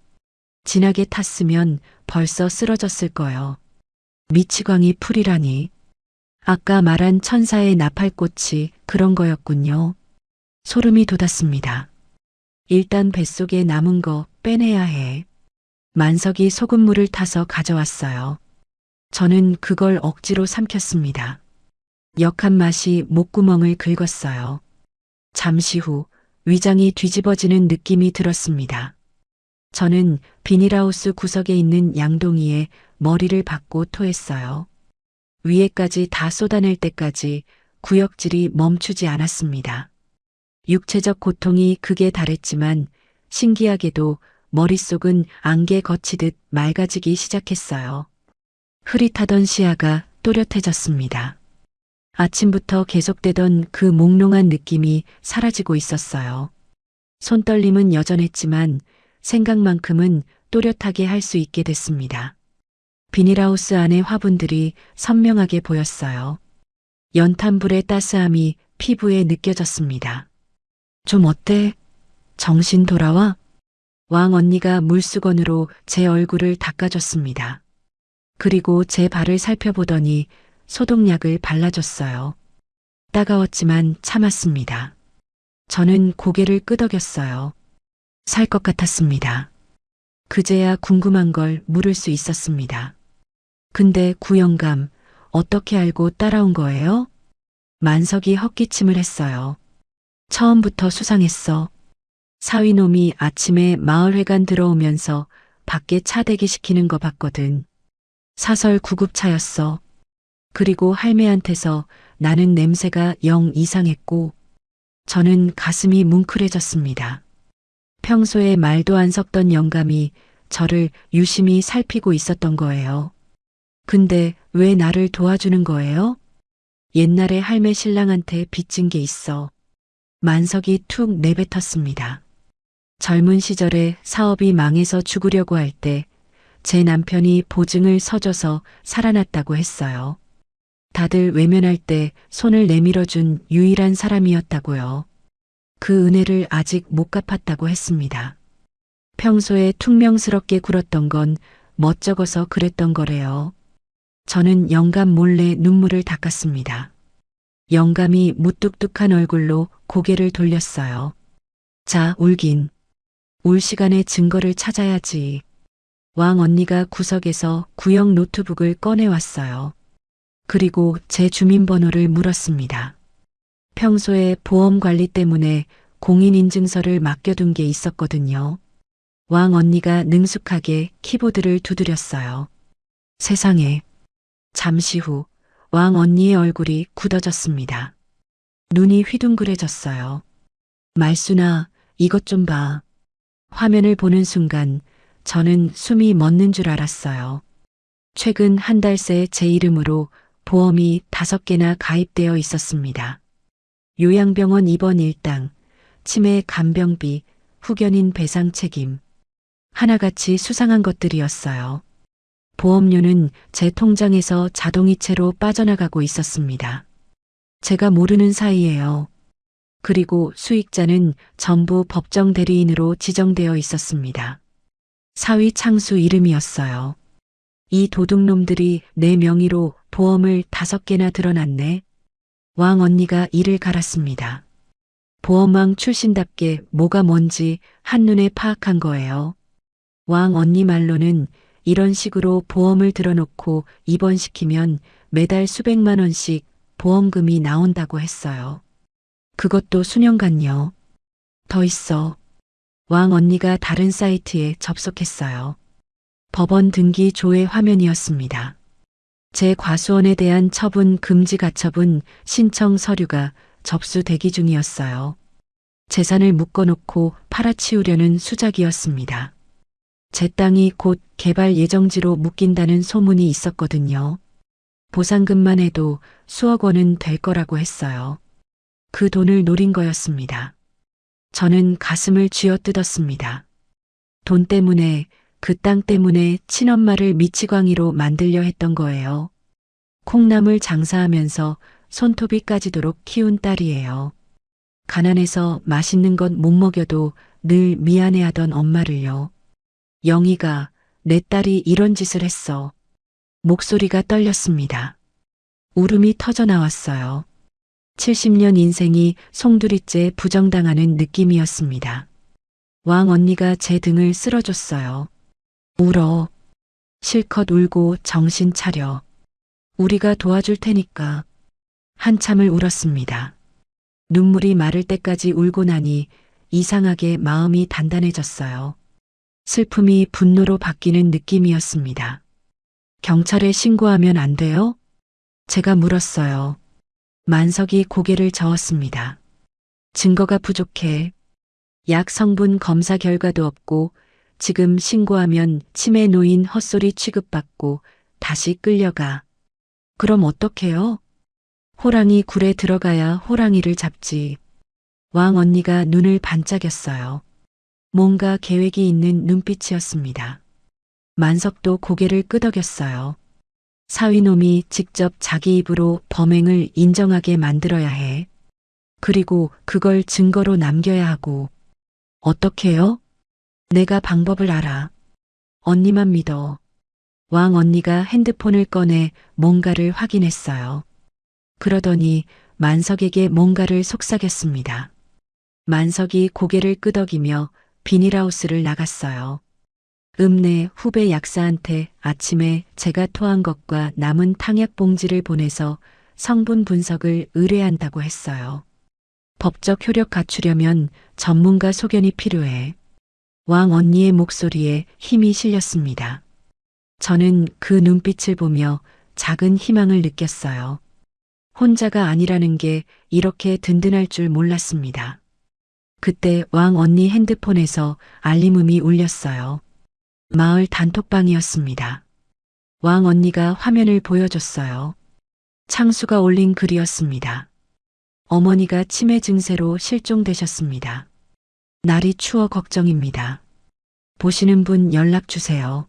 진하게 탔으면 벌써 쓰러졌을 거요. 미치광이 풀이라니. 아까 말한 천사의 나팔꽃이 그런 거였군요. 소름이 돋았습니다. 일단 뱃속에 남은 거 빼내야 해. 만석이 소금물을 타서 가져왔어요. 저는 그걸 억지로 삼켰습니다. 역한 맛이 목구멍을 긁었어요. 잠시 후 위장이 뒤집어지는 느낌이 들었습니다. 저는 비닐하우스 구석에 있는 양동이에 머리를 박고 토했어요. 위에까지 다 쏟아낼 때까지 구역질이 멈추지 않았습니다. 육체적 고통이 극에 달했지만 신기하게도 머릿속은 안개 거치듯 맑아지기 시작했어요. 흐릿하던 시야가 또렷해졌습니다. 아침부터 계속되던 그 몽롱한 느낌이 사라지고 있었어요. 손떨림은 여전했지만 생각만큼은 또렷하게 할 수 있게 됐습니다. 비닐하우스 안의 화분들이 선명하게 보였어요. 연탄불의 따스함이 피부에 느껴졌습니다. 좀 어때? 정신 돌아와? 왕 언니가 물수건으로 제 얼굴을 닦아줬습니다. 그리고 제 발을 살펴보더니 소독약을 발라줬어요. 따가웠지만 참았습니다. 저는 고개를 끄덕였어요. 살 것 같았습니다. 그제야 궁금한 걸 물을 수 있었습니다. 근데 구영감, 어떻게 알고 따라온 거예요? 만석이 헛기침을 했어요. 처음부터 수상했어. 사위놈이 아침에 마을회관 들어오면서 밖에 차 대기시키는 거 봤거든. 사설 구급차였어. 그리고 할매한테서 나는 냄새가 영 이상했고 저는 가슴이 뭉클해졌습니다. 평소에 말도 안 섞던 영감이 저를 유심히 살피고 있었던 거예요. 근데 왜 나를 도와주는 거예요? 옛날에 할매 신랑한테 빚진 게 있어. 만석이 툭 내뱉었습니다. 젊은 시절에 사업이 망해서 죽으려고 할 때 제 남편이 보증을 서줘서 살아났다고 했어요. 다들 외면할 때 손을 내밀어준 유일한 사람이었다고요. 그 은혜를 아직 못 갚았다고 했습니다. 평소에 퉁명스럽게 굴었던 건 멋쩍어서 그랬던 거래요. 저는 영감 몰래 눈물을 닦았습니다. 영감이 무뚝뚝한 얼굴로 고개를 돌렸어요. 자, 울긴. 울 시간에 증거를 찾아야지. 왕 언니가 구석에서 구형 노트북을 꺼내왔어요. 그리고 제 주민번호를 물었습니다. 평소에 보험 관리 때문에 공인인증서를 맡겨둔 게 있었거든요. 왕 언니가 능숙하게 키보드를 두드렸어요. 세상에. 잠시 후 왕 언니의 얼굴이 굳어졌습니다. 눈이 휘둥그레졌어요. 말순아, 이것 좀 봐. 화면을 보는 순간 저는 숨이 멎는 줄 알았어요. 최근 한 달 새 제 이름으로 보험이 5개나 가입되어 있었습니다. 요양병원 입원 일당, 치매 간병비, 후견인 배상 책임. 하나같이 수상한 것들이었어요. 보험료는 제 통장에서 자동이체로 빠져나가고 있었습니다. 제가 모르는 사이에요. 그리고 수익자는 전부 법정 대리인으로 지정되어 있었습니다. 사위 창수 이름이었어요. 이 도둑놈들이 내 명의로 보험을 5개나 들어놨네. 왕 언니가 이를 갈았습니다. 보험왕 출신답게 뭐가 뭔지 한눈에 파악한 거예요. 왕 언니 말로는 이런 식으로 보험을 들어놓고 입원시키면 매달 수백만 원씩 보험금이 나온다고 했어요. 그것도 수년간요. 더 있어. 왕 언니가 다른 사이트에 접속했어요. 법원 등기 조회 화면이었습니다. 제 과수원에 대한 처분 금지 가처분 신청 서류가 접수 대기 중이었어요. 재산을 묶어놓고 팔아치우려는 수작이었습니다. 제 땅이 곧 개발 예정지로 묶인다는 소문이 있었거든요. 보상금만 해도 수억 원은 될 거라고 했어요. 그 돈을 노린 거였습니다. 저는 가슴을 쥐어뜯었습니다. 돈 때문에, 그 땅 때문에 친엄마를 미치광이로 만들려 했던 거예요. 콩나물 장사하면서 손톱이 까지도록 키운 딸이에요. 가난해서 맛있는 것 못 먹여도 늘 미안해하던 엄마를요. 영희가 내 딸이 이런 짓을 했어. 목소리가 떨렸습니다. 울음이 터져 나왔어요. 70년 인생이 송두리째 부정당하는 느낌이었습니다. 왕 언니가 제 등을 쓸어줬어요. 울어. 실컷 울고 정신 차려. 우리가 도와줄 테니까. 한참을 울었습니다. 눈물이 마를 때까지 울고 나니 이상하게 마음이 단단해졌어요. 슬픔이 분노로 바뀌는 느낌이었습니다. 경찰에 신고하면 안 돼요? 제가 물었어요. 만석이 고개를 저었습니다. 증거가 부족해. 약 성분 검사 결과도 없고 지금 신고하면 치매 노인 헛소리 취급받고 다시 끌려가. 그럼 어떡해요? 호랑이 굴에 들어가야 호랑이를 잡지. 왕 언니가 눈을 반짝였어요. 뭔가 계획이 있는 눈빛이었습니다. 만석도 고개를 끄덕였어요. 사위놈이 직접 자기 입으로 범행을 인정하게 만들어야 해. 그리고 그걸 증거로 남겨야 하고. 어떻게요? 내가 방법을 알아. 언니만 믿어. 왕 언니가 핸드폰을 꺼내 뭔가를 확인했어요. 그러더니 만석에게 뭔가를 속삭였습니다. 만석이 고개를 끄덕이며 비닐하우스를 나갔어요. 읍내 후배 약사한테 아침에 제가 토한 것과 남은 탕약 봉지를 보내서 성분 분석을 의뢰한다고 했어요. 법적 효력 갖추려면 전문가 소견이 필요해. 왕 언니의 목소리에 힘이 실렸습니다. 저는 그 눈빛을 보며 작은 희망을 느꼈어요. 혼자가 아니라는 게 이렇게 든든할 줄 몰랐습니다. 그때 왕 언니 핸드폰에서 알림음이 울렸어요. 마을 단톡방이었습니다. 왕 언니가 화면을 보여줬어요. 창수가 올린 글이었습니다. 어머니가 치매 증세로 실종되셨습니다. 날이 추워 걱정입니다. 보시는 분 연락 주세요.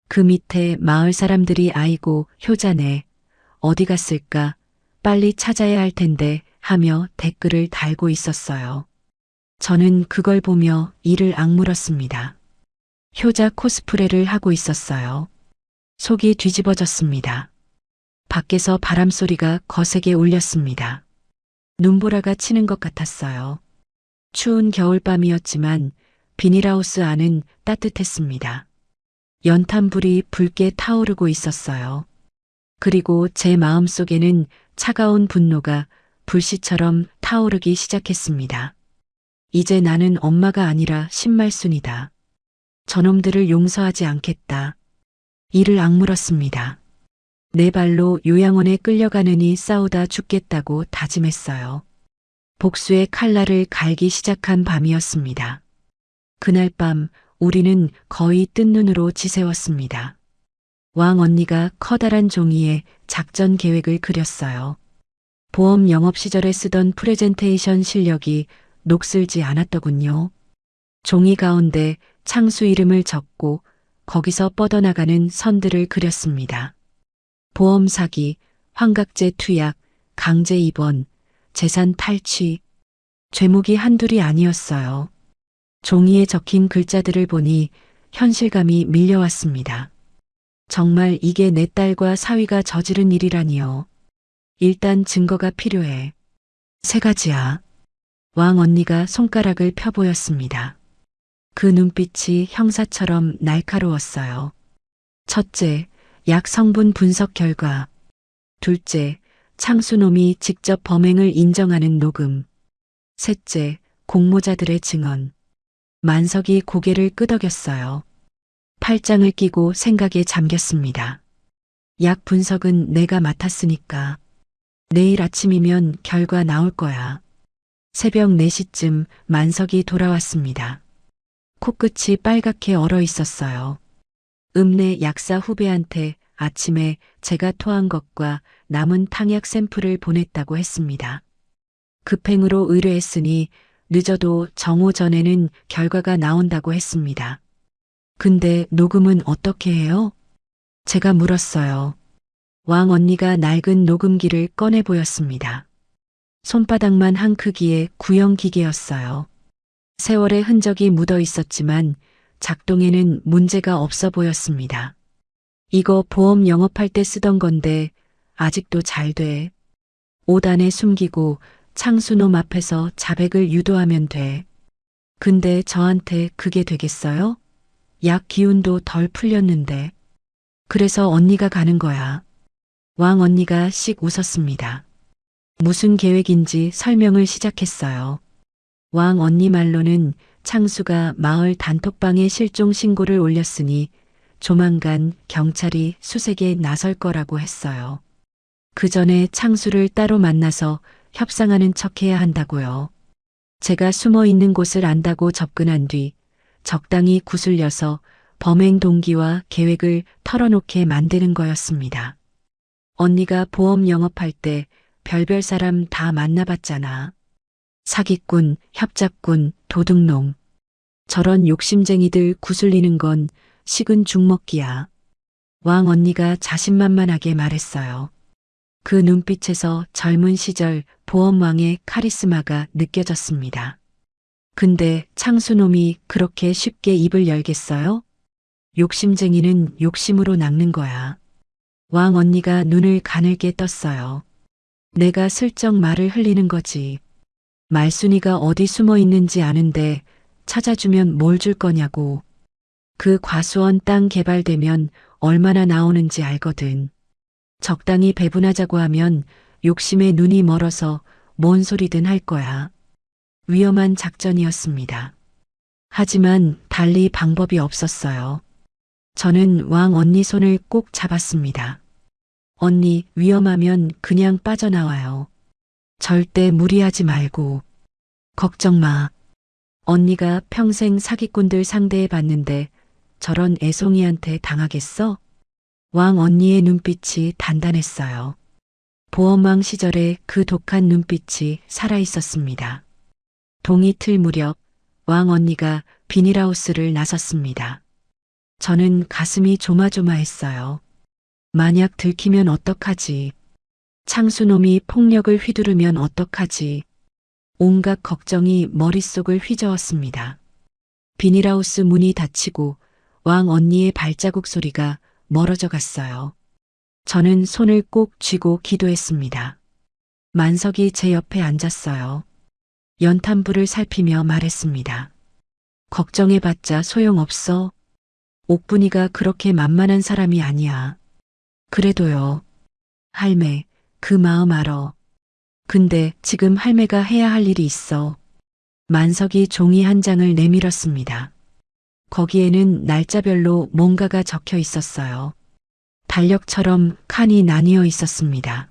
그 밑에 마을 사람들이 아이고 효자네. 어디 갔을까? 빨리 찾아야 할 텐데 하며 댓글을 달고 있었어요. 저는 그걸 보며 이를 악물었습니다. 효자 코스프레를 하고 있었어요. 속이 뒤집어졌습니다. 밖에서 바람소리가 거세게 울렸습니다. 눈보라가 치는 것 같았어요. 추운 겨울밤이었지만 비닐하우스 안은 따뜻했습니다. 연탄불이 붉게 타오르고 있었어요. 그리고 제 마음속에는 차가운 분노가 불씨처럼 타오르기 시작했습니다. 이제 나는 엄마가 아니라 신말순이다. 저놈들을 용서하지 않겠다. 이를 악물었습니다. 내 발로 요양원에 끌려가느니 싸우다 죽겠다고 다짐했어요. 복수의 칼날을 갈기 시작한 밤이었습니다. 그날 밤 우리는 거의 뜬 눈으로 지새웠습니다. 왕 언니가 커다란 종이에 작전 계획을 그렸어요. 보험 영업 시절에 쓰던 프레젠테이션 실력이 녹슬지 않았더군요. 종이 가운데 창수 이름을 적고 거기서 뻗어나가는 선들을 그렸습니다. 보험 사기, 환각제 투약, 강제 입원, 재산 탈취. 죄목이 한둘이 아니었어요. 종이에 적힌 글자들을 보니 현실감이 밀려왔습니다. 정말 이게 내 딸과 사위가 저지른 일이라니요. 일단 증거가 필요해. 3가지야. 왕 언니가 손가락을 펴보였습니다. 그 눈빛이 형사처럼 날카로웠어요. 첫째, 약 성분 분석 결과. 둘째, 창수놈이 직접 범행을 인정하는 녹음. 셋째, 공모자들의 증언. 만석이 고개를 끄덕였어요. 팔짱을 끼고 생각에 잠겼습니다. 약 분석은 내가 맡았으니까. 내일 아침이면 결과 나올 거야. 새벽 4시쯤 만석이 돌아왔습니다. 코끝이 빨갛게 얼어 있었어요. 읍내 약사 후배한테 아침에 제가 토한 것과 남은 탕약 샘플을 보냈다고 했습니다. 급행으로 의뢰했으니 늦어도 정오 전에는 결과가 나온다고 했습니다. 근데 녹음은 어떻게 해요? 제가 물었어요. 왕 언니가 낡은 녹음기를 꺼내 보였습니다. 손바닥만 한 크기의 구형 기계였어요. 세월의 흔적이 묻어 있었지만 작동에는 문제가 없어 보였습니다. 이거 보험 영업할 때 쓰던 건데 아직도 잘 돼. 옷 안에 숨기고 창수놈 앞에서 자백을 유도하면 돼. 근데 저한테 그게 되겠어요? 약 기운도 덜 풀렸는데. 그래서 언니가 가는 거야. 왕 언니가 씩 웃었습니다. 무슨 계획인지 설명을 시작했어요. 왕 언니 말로는 창수가 마을 단톡방에 실종 신고를 올렸으니 조만간 경찰이 수색에 나설 거라고 했어요. 그 전에 창수를 따로 만나서 협상하는 척해야 한다고요. 제가 숨어 있는 곳을 안다고 접근한 뒤 적당히 구슬려서 범행 동기와 계획을 털어놓게 만드는 거였습니다. 언니가 보험 영업할 때 별별 사람 다 만나봤잖아. 사기꾼, 협잡꾼, 도둑놈. 저런 욕심쟁이들 구슬리는 건 식은 죽 먹기야. 왕 언니가 자신만만하게 말했어요. 그 눈빛에서 젊은 시절 보험왕의 카리스마가 느껴졌습니다. 근데 창수놈이 그렇게 쉽게 입을 열겠어요? 욕심쟁이는 욕심으로 낚는 거야. 왕 언니가 눈을 가늘게 떴어요. 내가 슬쩍 말을 흘리는 거지. 말순이가 어디 숨어 있는지 아는데 찾아주면 뭘 줄 거냐고. 그 과수원 땅 개발되면 얼마나 나오는지 알거든. 적당히 배분하자고 하면 욕심에 눈이 멀어서 뭔 소리든 할 거야. 위험한 작전이었습니다. 하지만 달리 방법이 없었어요. 저는 왕 언니 손을 꼭 잡았습니다. 언니, 위험하면 그냥 빠져나와요. 절대 무리하지 말고. 걱정 마. 언니가 평생 사기꾼들 상대해 봤는데 저런 애송이한테 당하겠어? 왕 언니의 눈빛이 단단했어요. 보험왕 시절에 그 독한 눈빛이 살아있었습니다. 동이 틀 무렵 왕 언니가 비닐하우스를 나섰습니다. 저는 가슴이 조마조마했어요. 만약 들키면 어떡하지? 창수놈이 폭력을 휘두르면 어떡하지? 온갖 걱정이 머릿속을 휘저었습니다. 비닐하우스 문이 닫히고 왕 언니의 발자국 소리가 멀어져 갔어요. 저는 손을 꼭 쥐고 기도했습니다. 만석이 제 옆에 앉았어요. 연탄불을 살피며 말했습니다. 걱정해봤자 소용없어. 옥분이가 그렇게 만만한 사람이 아니야. 그래도요. 할매, 그 마음 알아. 근데 지금 할매가 해야 할 일이 있어. 만석이 종이 한 장을 내밀었습니다. 거기에는 날짜별로 뭔가가 적혀 있었어요. 달력처럼 칸이 나뉘어 있었습니다.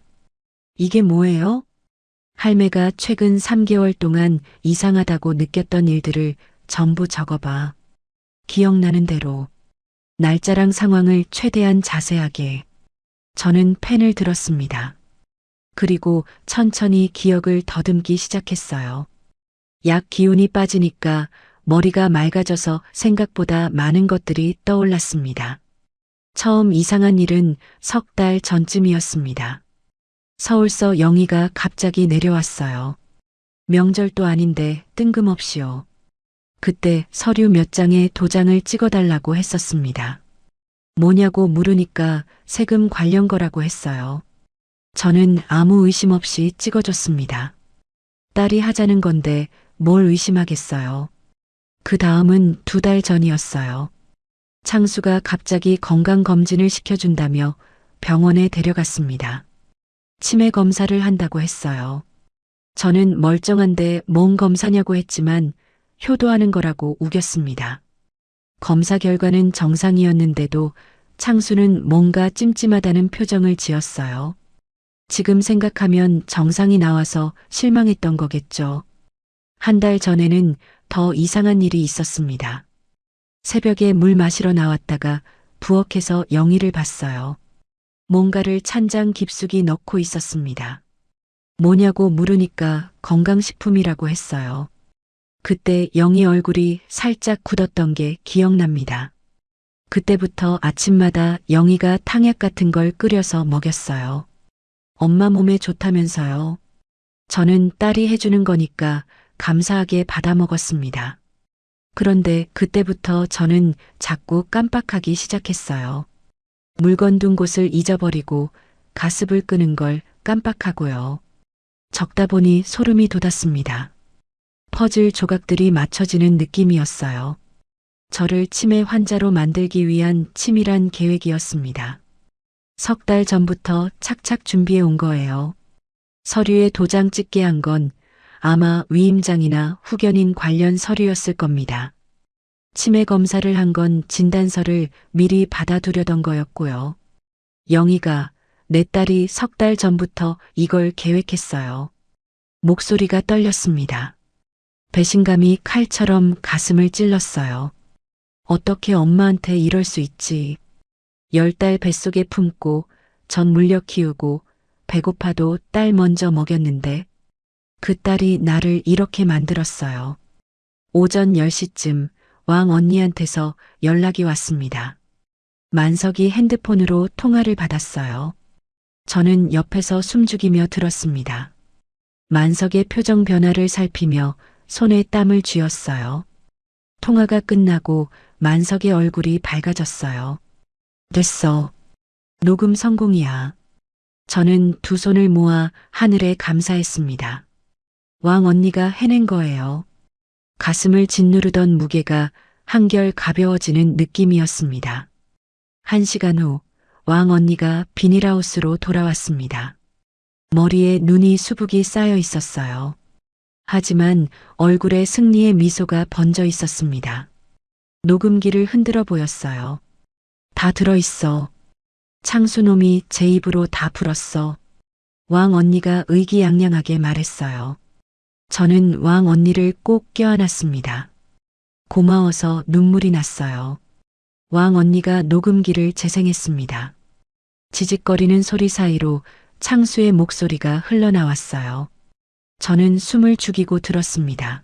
이게 뭐예요? 할매가 최근 3개월 동안 이상하다고 느꼈던 일들을 전부 적어봐. 기억나는 대로. 날짜랑 상황을 최대한 자세하게. 저는 펜을 들었습니다. 그리고 천천히 기억을 더듬기 시작했어요. 약 기운이 빠지니까 머리가 맑아져서 생각보다 많은 것들이 떠올랐습니다. 처음 이상한 일은 3달 전쯤이었습니다. 서울서 영희가 갑자기 내려왔어요. 명절도 아닌데 뜬금없이요. 그때 서류 몇 장에 도장을 찍어달라고 했었습니다. 뭐냐고 물으니까 세금 관련 거라고 했어요. 저는 아무 의심 없이 찍어줬습니다. 딸이 하자는 건데 뭘 의심하겠어요. 그 다음은 2달 전이었어요. 창수가 갑자기 건강검진을 시켜준다며 병원에 데려갔습니다. 치매 검사를 한다고 했어요. 저는 멀쩡한데 뭔 검사냐고 했지만 효도하는 거라고 우겼습니다. 검사 결과는 정상이었는데도 창수는 뭔가 찜찜하다는 표정을 지었어요. 지금 생각하면 정상이 나와서 실망했던 거겠죠. 1달 전에는 더 이상한 일이 있었습니다. 새벽에 물 마시러 나왔다가 부엌에서 영희를 봤어요. 뭔가를 찬장 깊숙이 넣고 있었습니다. 뭐냐고 물으니까 건강식품이라고 했어요. 그때 영희 얼굴이 살짝 굳었던 게 기억납니다. 그때부터 아침마다 영희가 탕약 같은 걸 끓여서 먹였어요. 엄마 몸에 좋다면서요. 저는 딸이 해주는 거니까 감사하게 받아 먹었습니다. 그런데 그때부터 저는 자꾸 깜빡하기 시작했어요. 물건 둔 곳을 잊어버리고 가습을 끄는 걸 깜빡하고요. 적다 보니 소름이 돋았습니다. 퍼즐 조각들이 맞춰지는 느낌이었어요. 저를 치매 환자로 만들기 위한 치밀한 계획이었습니다. 3달 전부터 착착 준비해 온 거예요. 서류에 도장 찍게 한 건 아마 위임장이나 후견인 관련 서류였을 겁니다. 치매 검사를 한 건 진단서를 미리 받아두려던 거였고요. 영희가 내 딸이 3달 전부터 이걸 계획했어요. 목소리가 떨렸습니다. 배신감이 칼처럼 가슴을 찔렀어요. 어떻게 엄마한테 이럴 수 있지. 10달 뱃속에 품고 전 물려 키우고 배고파도 딸 먼저 먹였는데 그 딸이 나를 이렇게 만들었어요. 오전 10시쯤 왕 언니한테서 연락이 왔습니다. 만석이 핸드폰으로 통화를 받았어요. 저는 옆에서 숨죽이며 들었습니다. 만석의 표정 변화를 살피며 손에 땀을 쥐었어요. 통화가 끝나고 만석의 얼굴이 밝아졌어요. 됐어. 녹음 성공이야. 저는 2 손을 모아 하늘에 감사했습니다. 왕 언니가 해낸 거예요. 가슴을 짓누르던 무게가 한결 가벼워지는 느낌이었습니다. 1시간 후 왕 언니가 비닐하우스로 돌아왔습니다. 머리에 눈이 수북이 쌓여 있었어요. 하지만 얼굴에 승리의 미소가 번져 있었습니다. 녹음기를 흔들어 보였어요. 다 들어있어. 창수놈이 제 입으로 다 풀었어. 왕 언니가 의기양양하게 말했어요. 저는 왕 언니를 꼭 껴안았습니다. 고마워서 눈물이 났어요. 왕 언니가 녹음기를 재생했습니다. 지직거리는 소리 사이로 창수의 목소리가 흘러나왔어요. 저는 숨을 죽이고 들었습니다.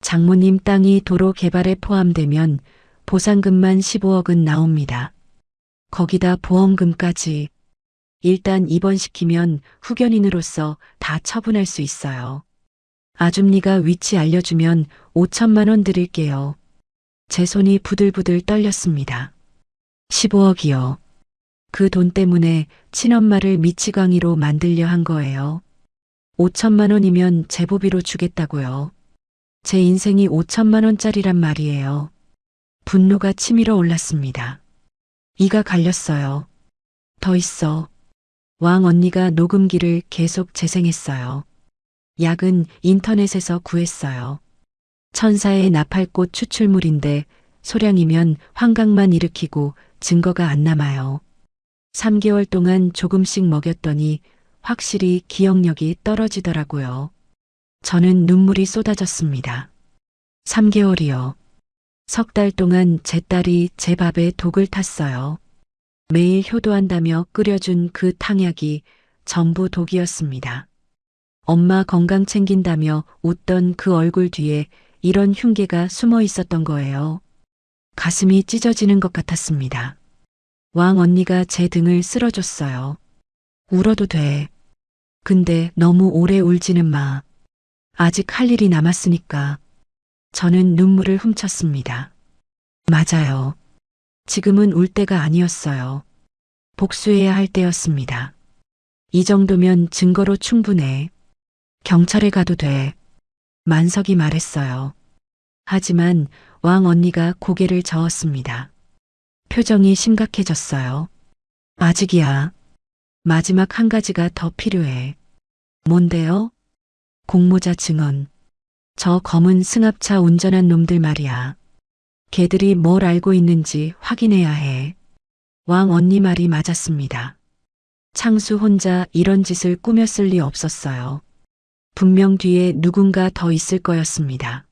장모님 땅이 도로 개발에 포함되면 보상금만 15억은 나옵니다. 거기다 보험금까지. 일단 입원시키면 후견인으로서 다 처분할 수 있어요. 아줌니가 위치 알려주면 5천만 원 드릴게요. 제 손이 부들부들 떨렸습니다. 15억이요. 그 돈 때문에 친엄마를 미치광이로 만들려 한 거예요. 5천만 원이면 제보비로 주겠다고요. 제 인생이 5천만 원짜리란 말이에요. 분노가 치밀어 올랐습니다. 이가 갈렸어요. 더 있어. 왕 언니가 녹음기를 계속 재생했어요. 약은 인터넷에서 구했어요. 천사의 나팔꽃 추출물인데 소량이면 환각만 일으키고 증거가 안 남아요. 3개월 동안 조금씩 먹였더니 확실히 기억력이 떨어지더라고요. 저는 눈물이 쏟아졌습니다. 3개월이요. 3달 동안 제 딸이 제 밥에 독을 탔어요. 매일 효도한다며 끓여준 그 탕약이 전부 독이었습니다. 엄마 건강 챙긴다며 웃던 그 얼굴 뒤에 이런 흉계가 숨어 있었던 거예요. 가슴이 찢어지는 것 같았습니다. 왕 언니가 제 등을 쓸어줬어요. 울어도 돼. 근데 너무 오래 울지는 마. 아직 할 일이 남았으니까. 저는 눈물을 훔쳤습니다. 맞아요. 지금은 울 때가 아니었어요. 복수해야 할 때였습니다. 이 정도면 증거로 충분해. 경찰에 가도 돼. 만석이 말했어요. 하지만 왕 언니가 고개를 저었습니다. 표정이 심각해졌어요. 아직이야. 마지막 한 가지가 더 필요해. 뭔데요? 공모자 증언. 저 검은 승합차 운전한 놈들 말이야. 걔들이 뭘 알고 있는지 확인해야 해. 왕 언니 말이 맞았습니다. 창수 혼자 이런 짓을 꾸몄을 리 없었어요. 분명 뒤에 누군가 더 있을 거였습니다.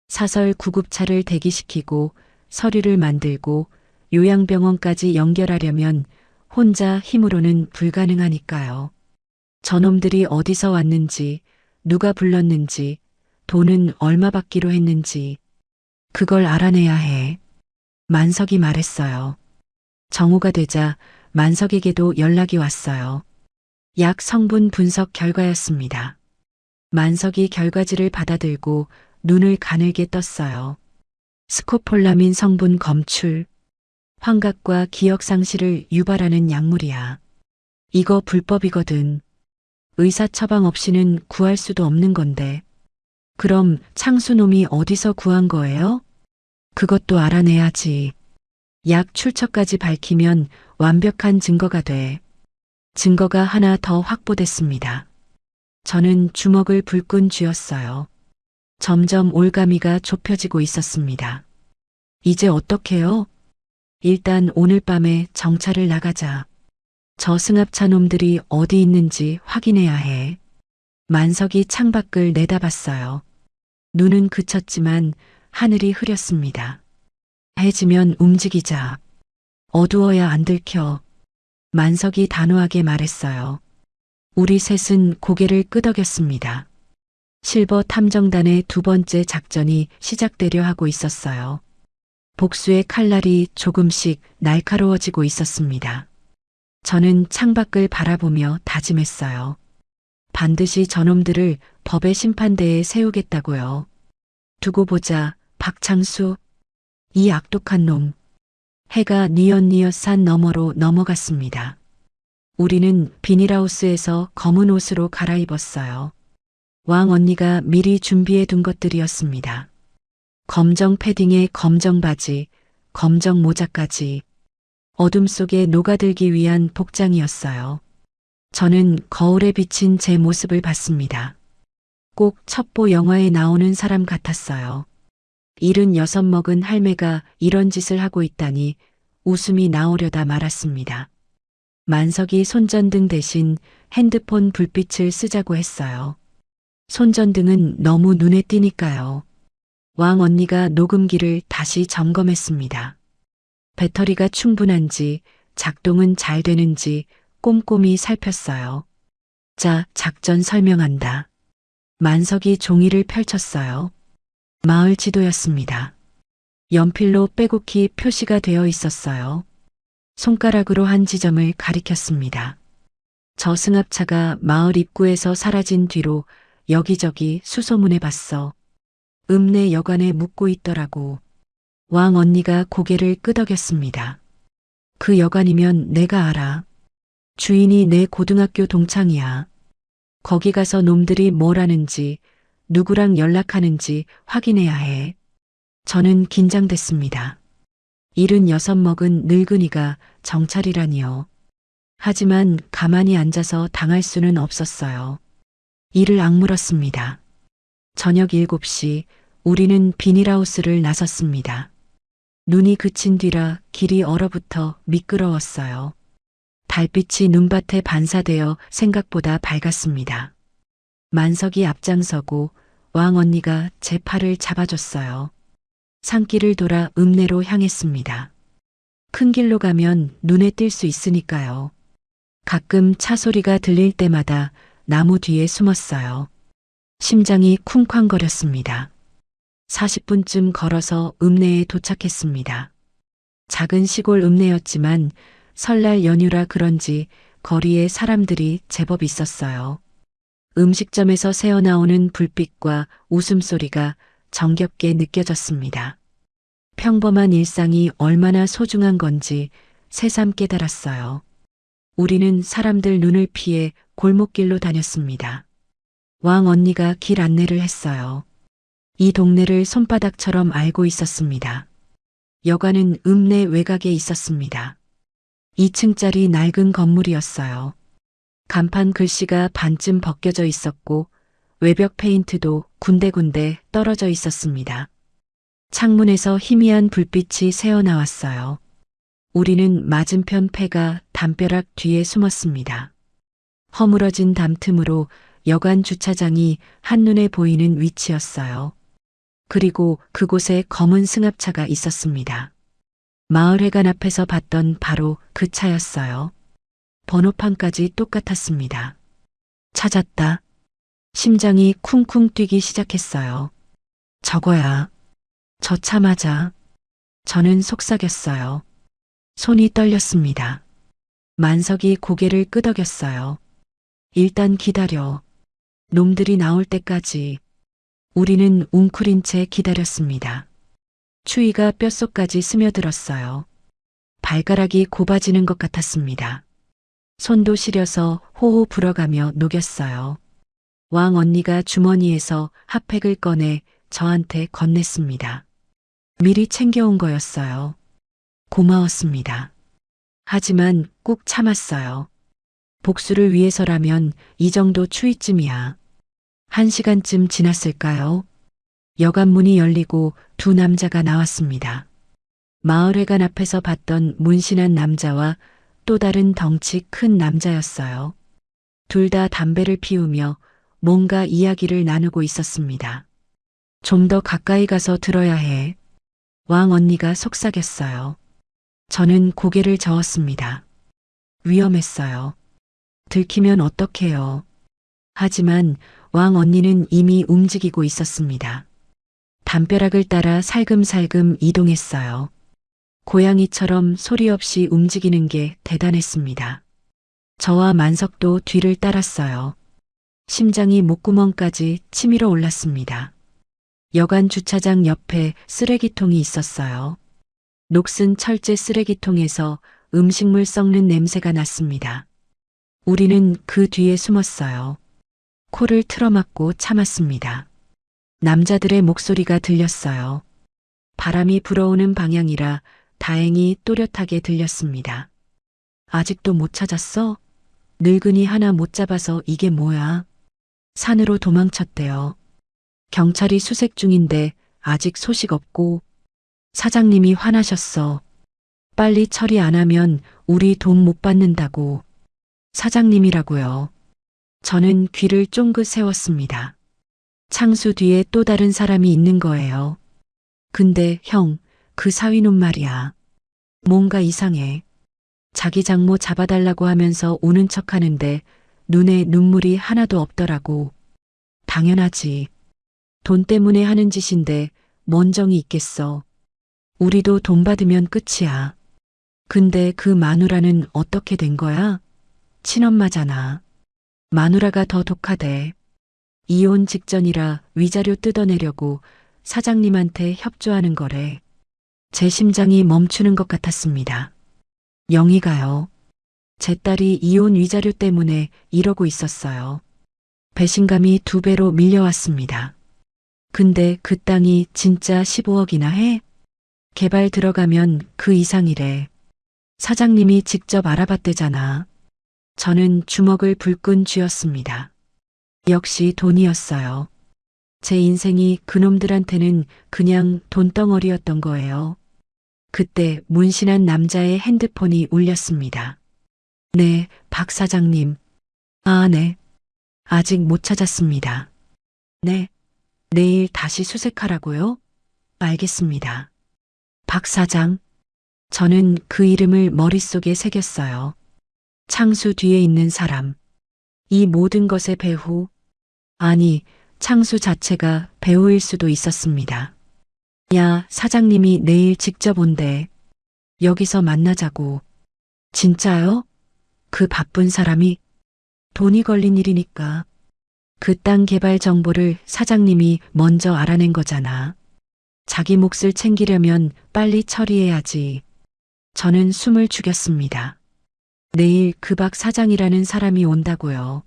사설 구급차를 대기시키고 서류를 만들고 요양병원까지 연결하려면 혼자 힘으로는 불가능하니까요. 저놈들이 어디서 왔는지, 누가 불렀는지, 돈은 얼마 받기로 했는지, 그걸 알아내야 해. 만석이 말했어요. 정오가 되자 만석에게도 연락이 왔어요. 약 성분 분석 결과였습니다. 만석이 결과지를 받아들고 눈을 가늘게 떴어요. 스코폴라민 성분 검출. 환각과 기억 상실을 유발하는 약물이야. 이거 불법이거든. 의사 처방 없이는 구할 수도 없는 건데. 그럼 창수놈이 어디서 구한 거예요? 그것도 알아내야지. 약 출처까지 밝히면 완벽한 증거가 돼. 증거가 하나 더 확보됐습니다. 저는 주먹을 불끈 쥐었어요. 점점 올가미가 좁혀지고 있었습니다. 이제 어떡해요? 일단 오늘 밤에 정찰을 나가자. 저 승합차 놈들이 어디 있는지 확인해야 해. 만석이 창밖을 내다봤어요. 눈은 그쳤지만 하늘이 흐렸습니다. 해지면 움직이자. 어두워야 안 들켜. 만석이 단호하게 말했어요. 우리 셋은 고개를 끄덕였습니다. 실버 탐정단의 두 번째 작전이 시작되려 하고 있었어요. 복수의 칼날이 조금씩 날카로워지고 있었습니다. 저는 창밖을 바라보며 다짐했어요. 반드시 저놈들을 법의 심판대에 세우겠다고요. 두고 보자, 박창수. 이 악독한 놈. 해가 뉘엿뉘엿 산 너머로 넘어갔습니다. 우리는 비닐하우스에서 검은 옷으로 갈아입었어요. 왕 언니가 미리 준비해 둔 것들이었습니다. 검정 패딩에 검정 바지, 검정 모자까지. 어둠 속에 녹아들기 위한 복장이었어요. 저는 거울에 비친 제 모습을 봤습니다. 꼭 첩보 영화에 나오는 사람 같았어요. 76 먹은 할매가 이런 짓을 하고 있다니 웃음이 나오려다 말았습니다. 만석이 손전등 대신 핸드폰 불빛을 쓰자고 했어요. 손전등은 너무 눈에 띄니까요. 왕 언니가 녹음기를 다시 점검했습니다. 배터리가 충분한지, 작동은 잘 되는지 꼼꼼히 살폈어요. 자, 작전 설명한다. 만석이 종이를 펼쳤어요. 마을 지도였습니다. 연필로 빼곡히 표시가 되어 있었어요. 손가락으로 한 지점을 가리켰습니다. 저 승합차가 마을 입구에서 사라진 뒤로 여기저기 수소문해 봤어. 읍내 여관에 묵고 있더라고. 왕 언니가 고개를 끄덕였습니다. 그 여관이면 내가 알아. 주인이 내 고등학교 동창이야. 거기 가서 놈들이 뭘 하는지, 누구랑 연락하는지 확인해야 해. 저는 긴장됐습니다. 76 먹은 늙은이가 정찰이라니요. 하지만 가만히 앉아서 당할 수는 없었어요. 이를 악물었습니다. 저녁 7시 우리는 비닐하우스를 나섰습니다. 눈이 그친 뒤라 길이 얼어붙어 미끄러웠어요. 달빛이 눈밭에 반사되어 생각보다 밝았습니다. 만석이 앞장서고 왕 언니가 제 팔을 잡아줬어요. 산길을 돌아 읍내로 향했습니다. 큰 길로 가면 눈에 띌 수 있으니까요. 가끔 차 소리가 들릴 때마다 나무 뒤에 숨었어요. 심장이 쿵쾅거렸습니다. 40분쯤 걸어서 읍내에 도착했습니다. 작은 시골 읍내였지만 설날 연휴라 그런지 거리에 사람들이 제법 있었어요. 음식점에서 새어나오는 불빛과 웃음소리가 정겹게 느껴졌습니다. 평범한 일상이 얼마나 소중한 건지 새삼 깨달았어요. 우리는 사람들 눈을 피해 골목길로 다녔습니다. 왕 언니가 길 안내를 했어요. 이 동네를 손바닥처럼 알고 있었습니다. 여관은 읍내 외곽에 있었습니다. 2층짜리 낡은 건물이었어요. 간판 글씨가 반쯤 벗겨져 있었고 외벽 페인트도 군데군데 떨어져 있었습니다. 창문에서 희미한 불빛이 새어나왔어요. 우리는 맞은편 폐가 담벼락 뒤에 숨었습니다. 허물어진 담 틈으로 여관 주차장이 한눈에 보이는 위치였어요. 그리고 그곳에 검은 승합차가 있었습니다. 마을회관 앞에서 봤던 바로 그 차였어요. 번호판까지 똑같았습니다. 찾았다. 심장이 쿵쿵 뛰기 시작했어요. 저거야. 저 차 맞아. 저는 속삭였어요. 손이 떨렸습니다. 만석이 고개를 끄덕였어요. 일단 기다려. 놈들이 나올 때까지. 우리는 웅크린 채 기다렸습니다. 추위가 뼛속까지 스며들었어요. 발가락이 곱아지는 것 같았습니다. 손도 시려서 호호 불어가며 녹였어요. 왕 언니가 주머니에서 핫팩을 꺼내 저한테 건넸습니다. 미리 챙겨온 거였어요. 고마웠습니다. 하지만 꾹 참았어요. 복수를 위해서라면 이 정도 추위쯤이야. 1시간쯤 지났을까요? 여관 문이 열리고 두 남자가 나왔습니다. 마을회관 앞에서 봤던 문신한 남자와 또 다른 덩치 큰 남자였어요. 둘 다 담배를 피우며 뭔가 이야기를 나누고 있었습니다. 좀 더 가까이 가서 들어야 해. 왕 언니가 속삭였어요. 저는 고개를 저었습니다. 위험했어요. 들키면 어떡해요. 하지만 왕 언니는 이미 움직이고 있었습니다. 담벼락을 따라 살금살금 이동했어요. 고양이처럼 소리 없이 움직이는 게 대단했습니다. 저와 만석도 뒤를 따랐어요. 심장이 목구멍까지 치밀어 올랐습니다. 여관 주차장 옆에 쓰레기통이 있었어요. 녹슨 철제 쓰레기통에서 음식물 썩는 냄새가 났습니다. 우리는 그 뒤에 숨었어요. 코를 틀어막고 참았습니다. 남자들의 목소리가 들렸어요. 바람이 불어오는 방향이라 다행히 또렷하게 들렸습니다. 아직도 못 찾았어? 늙은이 하나 못 잡아서 이게 뭐야? 산으로 도망쳤대요. 경찰이 수색 중인데 아직 소식 없고 사장님이 화나셨어. 빨리 처리 안 하면 우리 돈 못 받는다고. 사장님이라고요. 저는 귀를 쫑긋 세웠습니다. 창수 뒤에 또 다른 사람이 있는 거예요. 근데 형, 그 사위놈 말이야. 뭔가 이상해. 자기 장모 잡아달라고 하면서 우는 척 하는데 눈에 눈물이 하나도 없더라고. 당연하지. 돈 때문에 하는 짓인데 뭔 정이 있겠어. 우리도 돈 받으면 끝이야. 근데 그 마누라는 어떻게 된 거야? 친엄마잖아. 마누라가 더 독하대. 이혼 직전이라 위자료 뜯어내려고 사장님한테 협조하는 거래. 제 심장이 멈추는 것 같았습니다. 영희가요. 제 딸이 이혼 위자료 때문에 이러고 있었어요. 배신감이 2배로 밀려왔습니다. 근데 그 땅이 진짜 15억이나 해? 개발 들어가면 그 이상이래. 사장님이 직접 알아봤대잖아. 저는 주먹을 불끈 쥐었습니다. 역시 돈이었어요. 제 인생이 그놈들한테는 그냥 돈덩어리였던 거예요. 그때 문신한 남자의 핸드폰이 울렸습니다. 네, 박 사장님. 아, 네. 아직 못 찾았습니다. 네. 내일 다시 수색하라고요? 알겠습니다. 박 사장. 저는 그 이름을 머릿속에 새겼어요. 창수 뒤에 있는 사람. 이 모든 것의 배후. 아니, 창수 자체가 배우일 수도 있었습니다. 야, 사장님이 내일 직접 온대. 여기서 만나자고. 진짜요? 그 바쁜 사람이 돈이 걸린 일이니까. 그 땅 개발 정보를 사장님이 먼저 알아낸 거잖아. 자기 몫을 챙기려면 빨리 처리해야지. 저는 숨을 죽였습니다. 내일 그 박 사장이라는 사람이 온다고요.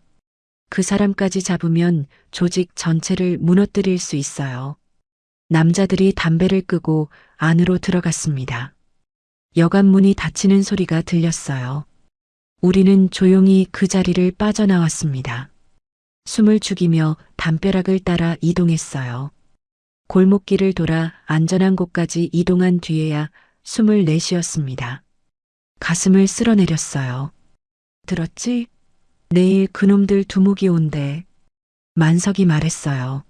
그 사람까지 잡으면 조직 전체를 무너뜨릴 수 있어요. 남자들이 담배를 끄고 안으로 들어갔습니다. 여관 문이 닫히는 소리가 들렸어요. 우리는 조용히 그 자리를 빠져나왔습니다. 숨을 죽이며 담벼락을 따라 이동했어요. 골목길을 돌아 안전한 곳까지 이동한 뒤에야 숨을 내쉬었습니다. 가슴을 쓸어내렸어요. 들었지? 내일 그놈들 두목이 온대. 만석이 말했어요.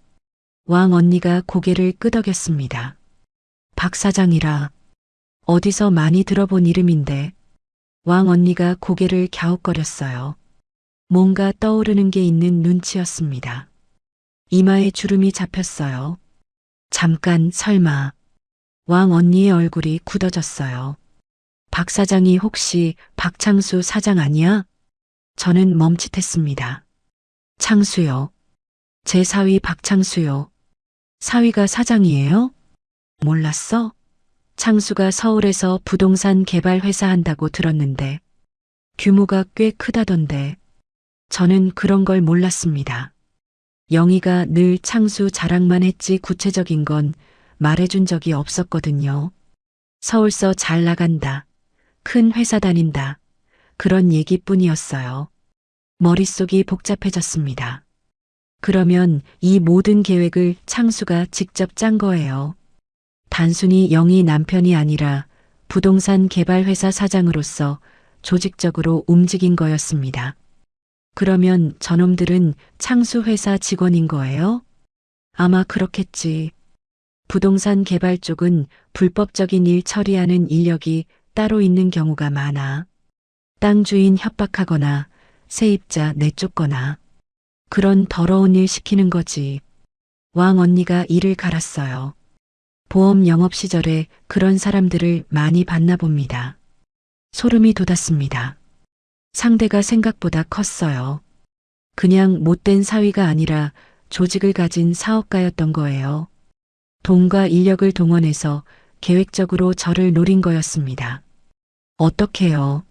왕 언니가 고개를 끄덕였습니다. 박 사장이라. 어디서 많이 들어본 이름인데. 왕 언니가 고개를 갸웃거렸어요. 뭔가 떠오르는 게 있는 눈치였습니다. 이마에 주름이 잡혔어요. 잠깐 설마. 왕 언니의 얼굴이 굳어졌어요. 박 사장이 혹시 박창수 사장 아니야? 저는 멈칫했습니다. 창수요. 제 사위 박창수요. 사위가 사장이에요? 몰랐어? 창수가 서울에서 부동산 개발 회사 한다고 들었는데 규모가 꽤 크다던데 저는 그런 걸 몰랐습니다. 영희가 늘 창수 자랑만 했지 구체적인 건 말해준 적이 없었거든요. 서울서 잘 나간다. 큰 회사 다닌다. 그런 얘기뿐이었어요. 머릿속이 복잡해졌습니다. 그러면 이 모든 계획을 창수가 직접 짠 거예요. 단순히 영희 남편이 아니라 부동산 개발 회사 사장으로서 조직적으로 움직인 거였습니다. 그러면 저놈들은 창수 회사 직원인 거예요? 아마 그렇겠지. 부동산 개발 쪽은 불법적인 일 처리하는 인력이 따로 있는 경우가 많아. 땅 주인 협박하거나 세입자 내쫓거나 그런 더러운 일 시키는 거지. 왕 언니가 이를 갈았어요. 보험 영업 시절에 그런 사람들을 많이 봤나 봅니다. 소름이 돋았습니다. 상대가 생각보다 컸어요. 그냥 못된 사위가 아니라 조직을 가진 사업가였던 거예요. 돈과 인력을 동원해서 계획적으로 저를 노린 거였습니다. 어떻게요?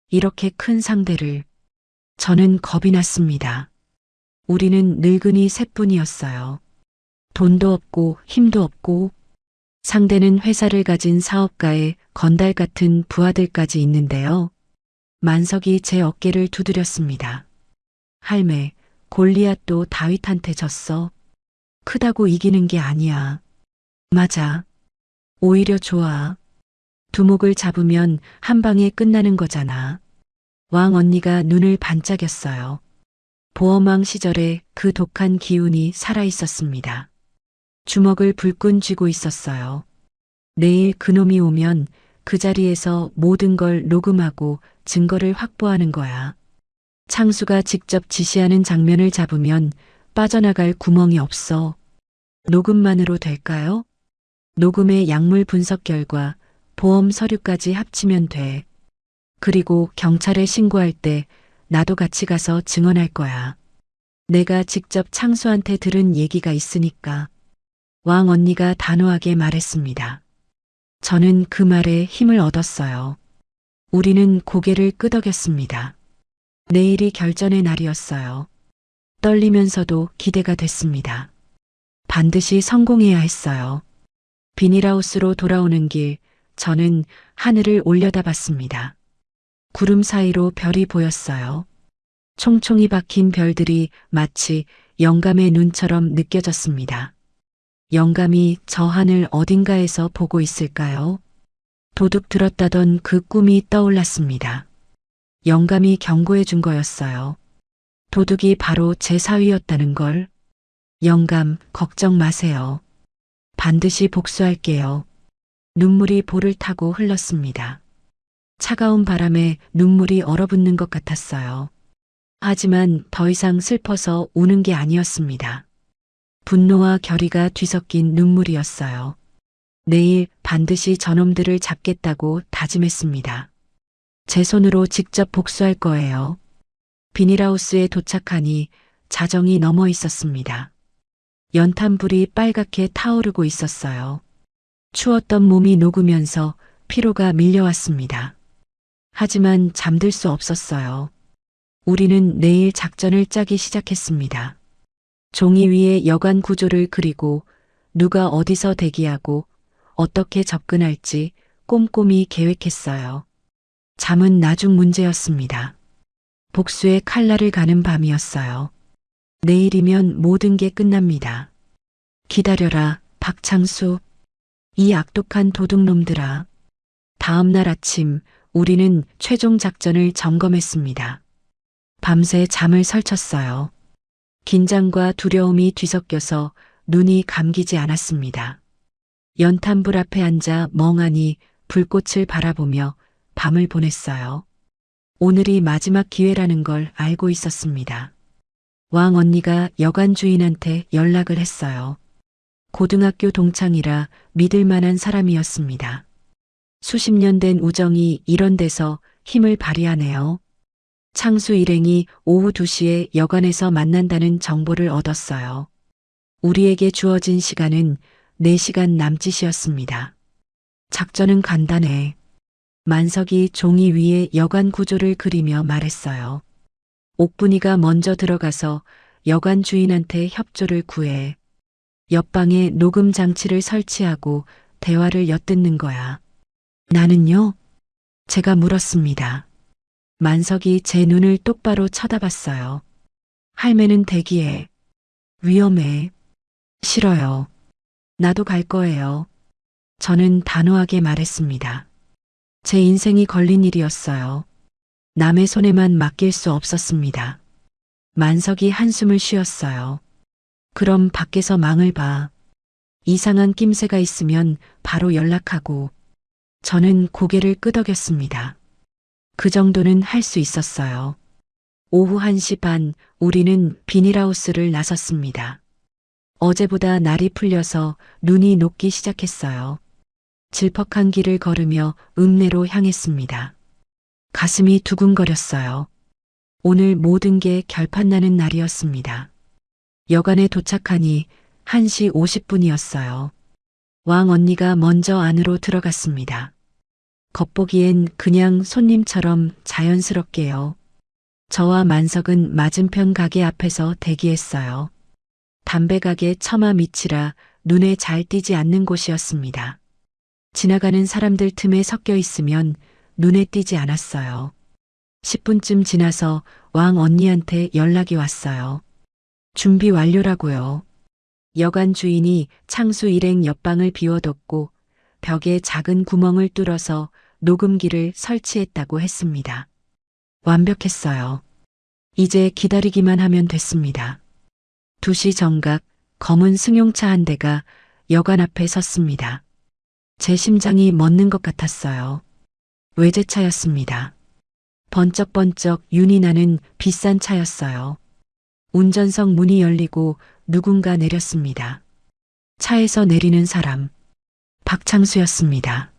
이렇게 큰 상대를. 저는 겁이 났습니다. 우리는 늙은이 셋뿐이었어요. 돈도 없고 힘도 없고 상대는 회사를 가진 사업가의 건달 같은 부하들까지 있는데요. 만석이 제 어깨를 두드렸습니다. 할매, 골리앗도 다윗한테 졌어. 크다고 이기는 게 아니야. 맞아. 오히려 좋아. 두목을 잡으면 한 방에 끝나는 거잖아. 왕 언니가 눈을 반짝였어요. 보험왕 시절에 그 독한 기운이 살아있었습니다. 주먹을 불끈 쥐고 있었어요. 내일 그놈이 오면 그 자리에서 모든 걸 녹음하고 증거를 확보하는 거야. 창수가 직접 지시하는 장면을 잡으면 빠져나갈 구멍이 없어. 녹음만으로 될까요? 녹음의 약물 분석 결과 보험 서류까지 합치면 돼. 그리고 경찰에 신고할 때 나도 같이 가서 증언할 거야. 내가 직접 창수한테 들은 얘기가 있으니까. 왕 언니가 단호하게 말했습니다. 저는 그 말에 힘을 얻었어요. 우리는 고개를 끄덕였습니다. 내일이 결전의 날이었어요. 떨리면서도 기대가 됐습니다. 반드시 성공해야 했어요. 비닐하우스로 돌아오는 길, 저는 하늘을 올려다봤습니다. 구름 사이로 별이 보였어요. 총총이 박힌 별들이 마치 영감의 눈처럼 느껴졌습니다. 영감이 저 하늘 어딘가에서 보고 있을까요? 도둑 들었다던 그 꿈이 떠올랐습니다. 영감이 경고해 준 거였어요. 도둑이 바로 제 사위였다는 걸. 영감, 걱정 마세요. 반드시 복수할게요. 눈물이 볼을 타고 흘렀습니다. 차가운 바람에 눈물이 얼어붙는 것 같았어요. 하지만 더 이상 슬퍼서 우는 게 아니었습니다. 분노와 결의가 뒤섞인 눈물이었어요. 내일 반드시 저놈들을 잡겠다고 다짐했습니다. 제 손으로 직접 복수할 거예요. 비닐하우스에 도착하니 자정이 넘어 있었습니다. 연탄불이 빨갛게 타오르고 있었어요. 추웠던 몸이 녹으면서 피로가 밀려왔습니다. 하지만 잠들 수 없었어요. 우리는 내일 작전을 짜기 시작했습니다. 종이 위에 여관 구조를 그리고 누가 어디서 대기하고 어떻게 접근할지 꼼꼼히 계획했어요. 잠은 나중 문제였습니다. 복수의 칼날을 가는 밤이었어요. 내일이면 모든 게 끝납니다. 기다려라, 박창수. 이 악독한 도둑놈들아. 다음 날 아침 우리는 최종 작전을 점검했습니다. 밤새 잠을 설쳤어요. 긴장과 두려움이 뒤섞여서 눈이 감기지 않았습니다. 연탄불 앞에 앉아 멍하니 불꽃을 바라보며 밤을 보냈어요. 오늘이 마지막 기회라는 걸 알고 있었습니다. 왕 언니가 여관 주인한테 연락을 했어요. 고등학교 동창이라 믿을 만한 사람이었습니다. 수십 년 된 우정이 이런 데서 힘을 발휘하네요. 창수 일행이 오후 2시에 여관에서 만난다는 정보를 얻었어요. 우리에게 주어진 시간은 4시간 남짓이었습니다. 작전은 간단해. 만석이 종이 위에 여관 구조를 그리며 말했어요. 옥분이가 먼저 들어가서 여관 주인한테 협조를 구해. 옆방에 녹음 장치를 설치하고 대화를 엿듣는 거야. 나는요? 제가 물었습니다. 만석이 제 눈을 똑바로 쳐다봤어요. 할매는 대기해. 위험해. 싫어요. 나도 갈 거예요. 저는 단호하게 말했습니다. 제 인생이 걸린 일이었어요. 남의 손에만 맡길 수 없었습니다. 만석이 한숨을 쉬었어요. 그럼 밖에서 망을 봐. 이상한 낌새가 있으면 바로 연락하고. 저는 고개를 끄덕였습니다. 그 정도는 할 수 있었어요. 오후 1시 반 우리는 비닐하우스를 나섰습니다. 어제보다 날이 풀려서 눈이 녹기 시작했어요. 질퍽한 길을 걸으며 읍내로 향했습니다. 가슴이 두근거렸어요. 오늘 모든 게 결판나는 날이었습니다. 여관에 도착하니 1시 50분이었어요. 왕 언니가 먼저 안으로 들어갔습니다. 겉보기엔 그냥 손님처럼 자연스럽게요. 저와 만석은 맞은편 가게 앞에서 대기했어요. 담배 가게 처마 밑이라 눈에 잘 띄지 않는 곳이었습니다. 지나가는 사람들 틈에 섞여 있으면 눈에 띄지 않았어요. 10분쯤 지나서 왕 언니한테 연락이 왔어요. 준비 완료라고요. 여관 주인이 창수 일행 옆방을 비워뒀고 벽에 작은 구멍을 뚫어서 녹음기를 설치했다고 했습니다. 완벽했어요. 이제 기다리기만 하면 됐습니다. 2시 정각 검은 승용차 한 대가 여관 앞에 섰습니다. 제 심장이 멎는 것 같았어요. 외제차였습니다. 번쩍번쩍 윤이 나는 비싼 차였어요. 운전석 문이 열리고 누군가 내렸습니다. 차에서 내리는 사람. 박창수였습니다.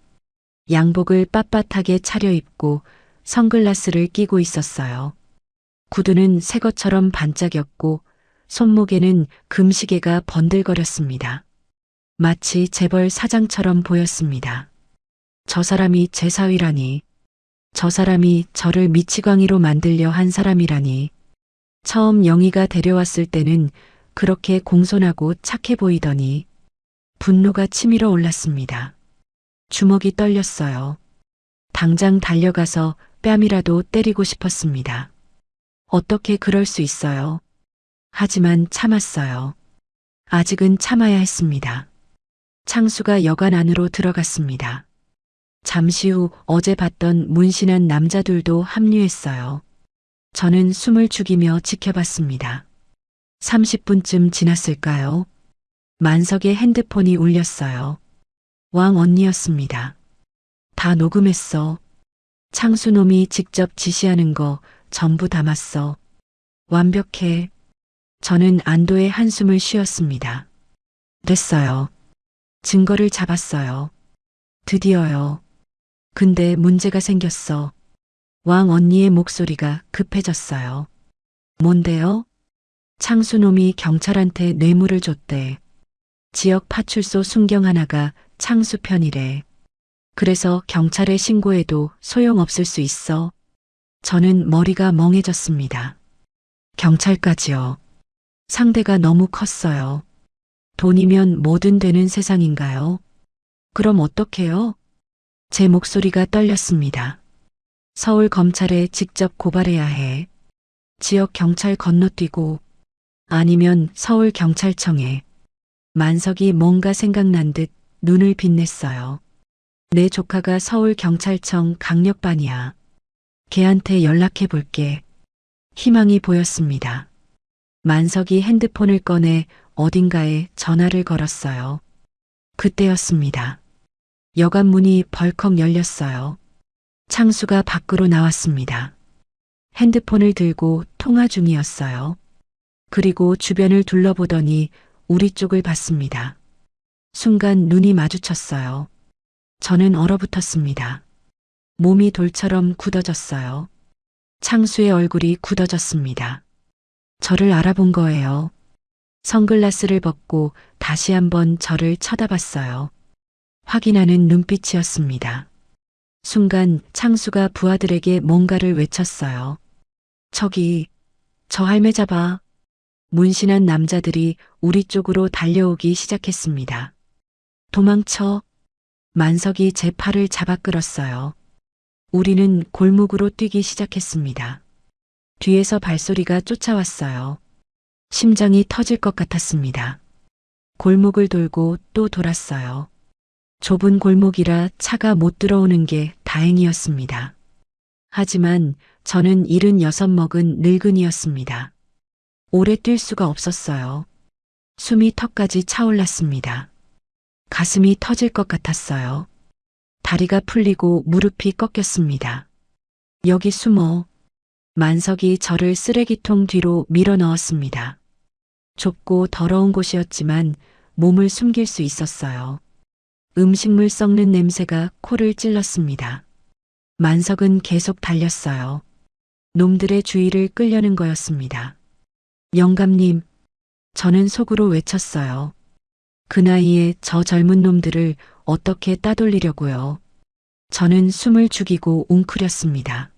양복을 빳빳하게 차려입고 선글라스를 끼고 있었어요. 구두는 새 것처럼 반짝였고 손목에는 금시계가 번들거렸습니다. 마치 재벌 사장처럼 보였습니다. 저 사람이 제 사위라니. 저 사람이 저를 미치광이로 만들려 한 사람이라니. 처음 영희가 데려왔을 때는 그렇게 공손하고 착해 보이더니 분노가 치밀어 올랐습니다. 주먹이 떨렸어요. 당장 달려가서 뺨이라도 때리고 싶었습니다. 어떻게 그럴 수 있어요? 하지만 참았어요. 아직은 참아야 했습니다. 창수가 여관 안으로 들어갔습니다. 잠시 후 어제 봤던 문신한 남자들도 합류했어요. 저는 숨을 죽이며 지켜봤습니다. 30분쯤 지났을까요? 만석의 핸드폰이 울렸어요. 왕 언니였습니다. 다 녹음했어. 창수놈이 직접 지시하는 거 전부 담았어. 완벽해. 저는 안도의 한숨을 쉬었습니다. 됐어요. 증거를 잡았어요. 드디어요. 근데 문제가 생겼어. 왕 언니의 목소리가 급해졌어요. 뭔데요? 창수놈이 경찰한테 뇌물을 줬대. 지역 파출소 순경 하나가 창수 편이래. 그래서 경찰에 신고해도 소용없을 수 있어. 저는 머리가 멍해졌습니다. 경찰까지요. 상대가 너무 컸어요. 돈이면 뭐든 되는 세상인가요? 그럼 어떡해요? 제 목소리가 떨렸습니다. 서울 검찰에 직접 고발해야 해. 지역 경찰 건너뛰고 아니면 서울 경찰청에. 만석이 뭔가 생각난 듯 눈을 빛냈어요. 내 조카가 서울 경찰청 강력반이야. 걔한테 연락해 볼게. 희망이 보였습니다. 만석이 핸드폰을 꺼내 어딘가에 전화를 걸었어요. 그때였습니다. 여관 문이 벌컥 열렸어요. 창수가 밖으로 나왔습니다. 핸드폰을 들고 통화 중이었어요. 그리고 주변을 둘러보더니 우리 쪽을 봤습니다. 순간 눈이 마주쳤어요. 저는 얼어붙었습니다. 몸이 돌처럼 굳어졌어요. 창수의 얼굴이 굳어졌습니다. 저를 알아본 거예요. 선글라스를 벗고 다시 한번 저를 쳐다봤어요. 확인하는 눈빛이었습니다. 순간 창수가 부하들에게 뭔가를 외쳤어요. 저기, 저 할매 잡아. 문신한 남자들이 우리 쪽으로 달려오기 시작했습니다. 도망쳐. 만석이 제 팔을 잡아 끌었어요. 우리는 골목으로 뛰기 시작했습니다. 뒤에서 발소리가 쫓아왔어요. 심장이 터질 것 같았습니다. 골목을 돌고 또 돌았어요. 좁은 골목이라 차가 못 들어오는 게 다행이었습니다. 하지만 저는 76 먹은 늙은이였습니다. 오래 뛸 수가 없었어요. 숨이 턱까지 차올랐습니다. 가슴이 터질 것 같았어요. 다리가 풀리고 무릎이 꺾였습니다. 여기 숨어. 만석이 저를 쓰레기통 뒤로 밀어 넣었습니다. 좁고 더러운 곳이었지만 몸을 숨길 수 있었어요. 음식물 썩는 냄새가 코를 찔렀습니다. 만석은 계속 달렸어요. 놈들의 주의를 끌려는 거였습니다. 영감님, 저는 속으로 외쳤어요. 그 나이에 저 젊은 놈들을 어떻게 따돌리려고요. 저는 숨을 죽이고 웅크렸습니다.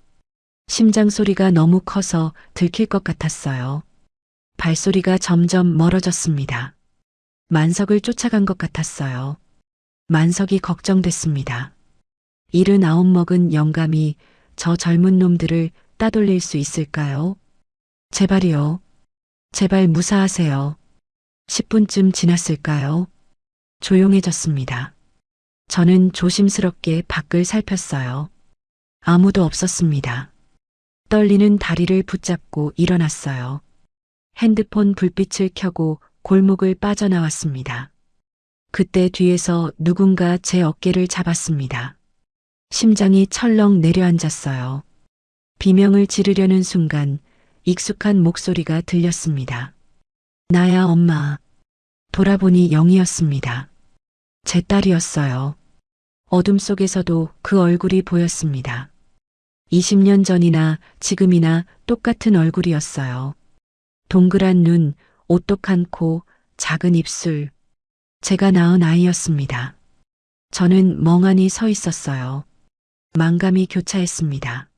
심장 소리가 너무 커서 들킬 것 같았어요. 발소리가 점점 멀어졌습니다. 만석을 쫓아간 것 같았어요. 만석이 걱정됐습니다. 79 먹은 영감이 저 젊은 놈들을 따돌릴 수 있을까요? 제발이요. 제발 무사하세요. 10분쯤 지났을까요? 조용해졌습니다. 저는 조심스럽게 밖을 살폈어요. 아무도 없었습니다. 떨리는 다리를 붙잡고 일어났어요. 핸드폰 불빛을 켜고 골목을 빠져나왔습니다. 그때 뒤에서 누군가 제 어깨를 잡았습니다. 심장이 철렁 내려앉았어요. 비명을 지르려는 순간 익숙한 목소리가 들렸습니다. 나야 엄마. 돌아보니 영이었습니다. 제 딸이었어요. 어둠 속에서도 그 얼굴이 보였습니다. 20년 전이나 지금이나 똑같은 얼굴이었어요. 동그란 눈, 오똑한 코, 작은 입술. 제가 낳은 아이였습니다. 저는 멍하니 서 있었어요. 만감이 교차했습니다.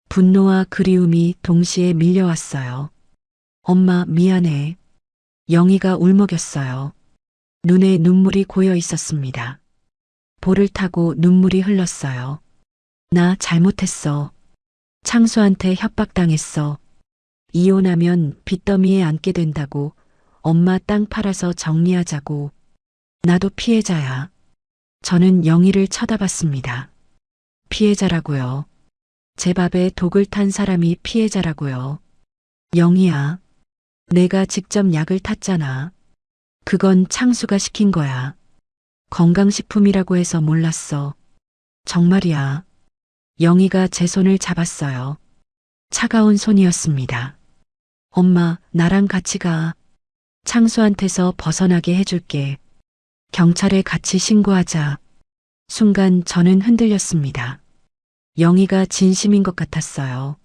분노와 그리움이 동시에 밀려왔어요. 엄마, 미안해. 영희가 울먹였어요. 눈에 눈물이 고여 있었습니다. 볼을 타고 눈물이 흘렀어요. 나 잘못했어. 창수한테 협박당했어. 이혼하면 빚더미에 앉게 된다고. 엄마 땅 팔아서 정리하자고. 나도 피해자야. 저는 영희를 쳐다봤습니다. 피해자라고요. 제 밥에 독을 탄 사람이 피해자라고요. 영희야. 내가 직접 약을 탔잖아. 그건 창수가 시킨 거야. 건강식품이라고 해서 몰랐어. 정말이야. 영희가 제 손을 잡았어요. 차가운 손이었습니다. 엄마, 나랑 같이 가. 창수한테서 벗어나게 해줄게. 경찰에 같이 신고하자. 순간 저는 흔들렸습니다. 영희가 진심인 것 같았어요.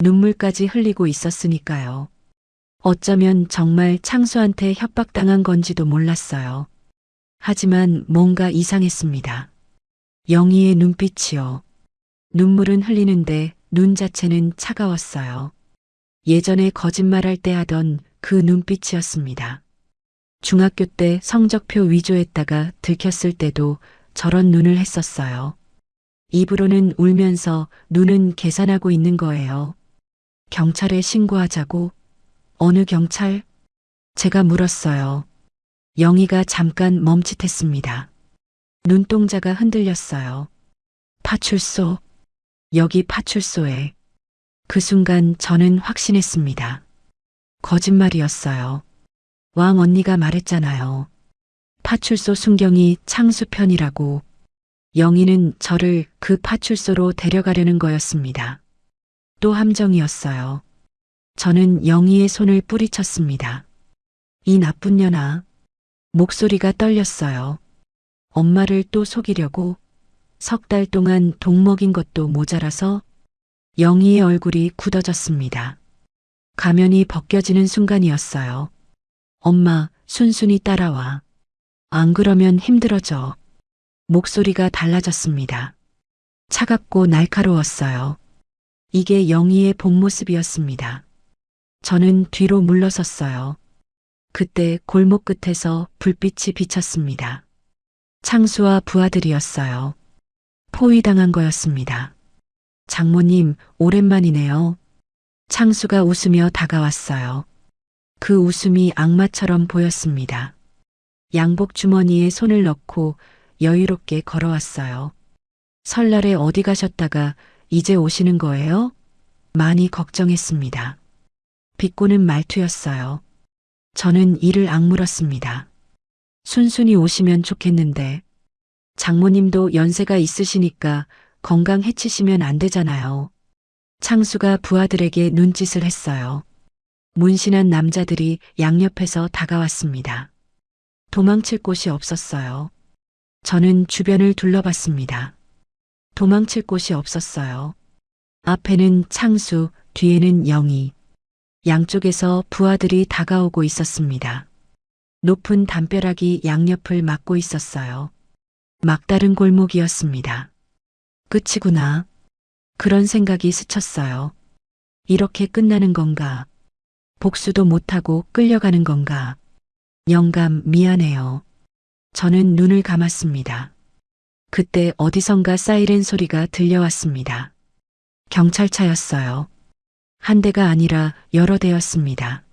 눈물까지 흘리고 있었으니까요. 어쩌면 정말 창수한테 협박당한 건지도 몰랐어요. 하지만 뭔가 이상했습니다. 영희의 눈빛이요. 눈물은 흘리는데 눈 자체는 차가웠어요. 예전에 거짓말할 때 하던 그 눈빛이었습니다. 중학교 때 성적표 위조했다가 들켰을 때도 저런 눈을 했었어요. 입으로는 울면서 눈은 계산하고 있는 거예요. 경찰에 신고하자고? 어느 경찰? 제가 물었어요. 영희가 잠깐 멈칫했습니다. 눈동자가 흔들렸어요. 파출소. 여기 파출소에. 그 순간 저는 확신했습니다. 거짓말이었어요. 왕 언니가 말했잖아요. 파출소 순경이 창수 편이라고. 영희는 저를 그 파출소로 데려가려는 거였습니다. 또 함정이었어요. 저는 영희의 손을 뿌리쳤습니다. 이 나쁜 년아. 목소리가 떨렸어요. 엄마를 또 속이려고? 석 달 동안 독 먹인 것도 모자라서? 영희의 얼굴이 굳어졌습니다. 가면이 벗겨지는 순간이었어요. 엄마, 순순히 따라와. 안 그러면 힘들어져. 목소리가 달라졌습니다. 차갑고 날카로웠어요. 이게 영희의 본 모습이었습니다. 저는 뒤로 물러섰어요. 그때 골목 끝에서 불빛이 비쳤습니다. 창수와 부하들이었어요. 포위당한 거였습니다. 장모님, 오랜만이네요. 창수가 웃으며 다가왔어요. 그 웃음이 악마처럼 보였습니다. 양복 주머니에 손을 넣고 여유롭게 걸어왔어요. 설날에 어디 가셨다가 이제 오시는 거예요? 많이 걱정했습니다. 비꼬는 말투였어요. 저는 이를 악물었습니다. 순순히 오시면 좋겠는데 장모님도 연세가 있으시니까 건강 해치시면 안 되잖아요. 창수가 부하들에게 눈짓을 했어요. 문신한 남자들이 양옆에서 다가왔습니다. 도망칠 곳이 없었어요. 저는 주변을 둘러봤습니다. 도망칠 곳이 없었어요. 앞에는 창수, 뒤에는 영희. 양쪽에서 부하들이 다가오고 있었습니다. 높은 담벼락이 양옆을 막고 있었어요. 막다른 골목이었습니다. 끝이구나. 그런 생각이 스쳤어요. 이렇게 끝나는 건가? 복수도 못하고 끌려가는 건가? 영감, 미안해요. 저는 눈을 감았습니다. 그때 어디선가 사이렌 소리가 들려왔습니다. 경찰차였어요. 한 대가 아니라 여러 대였습니다.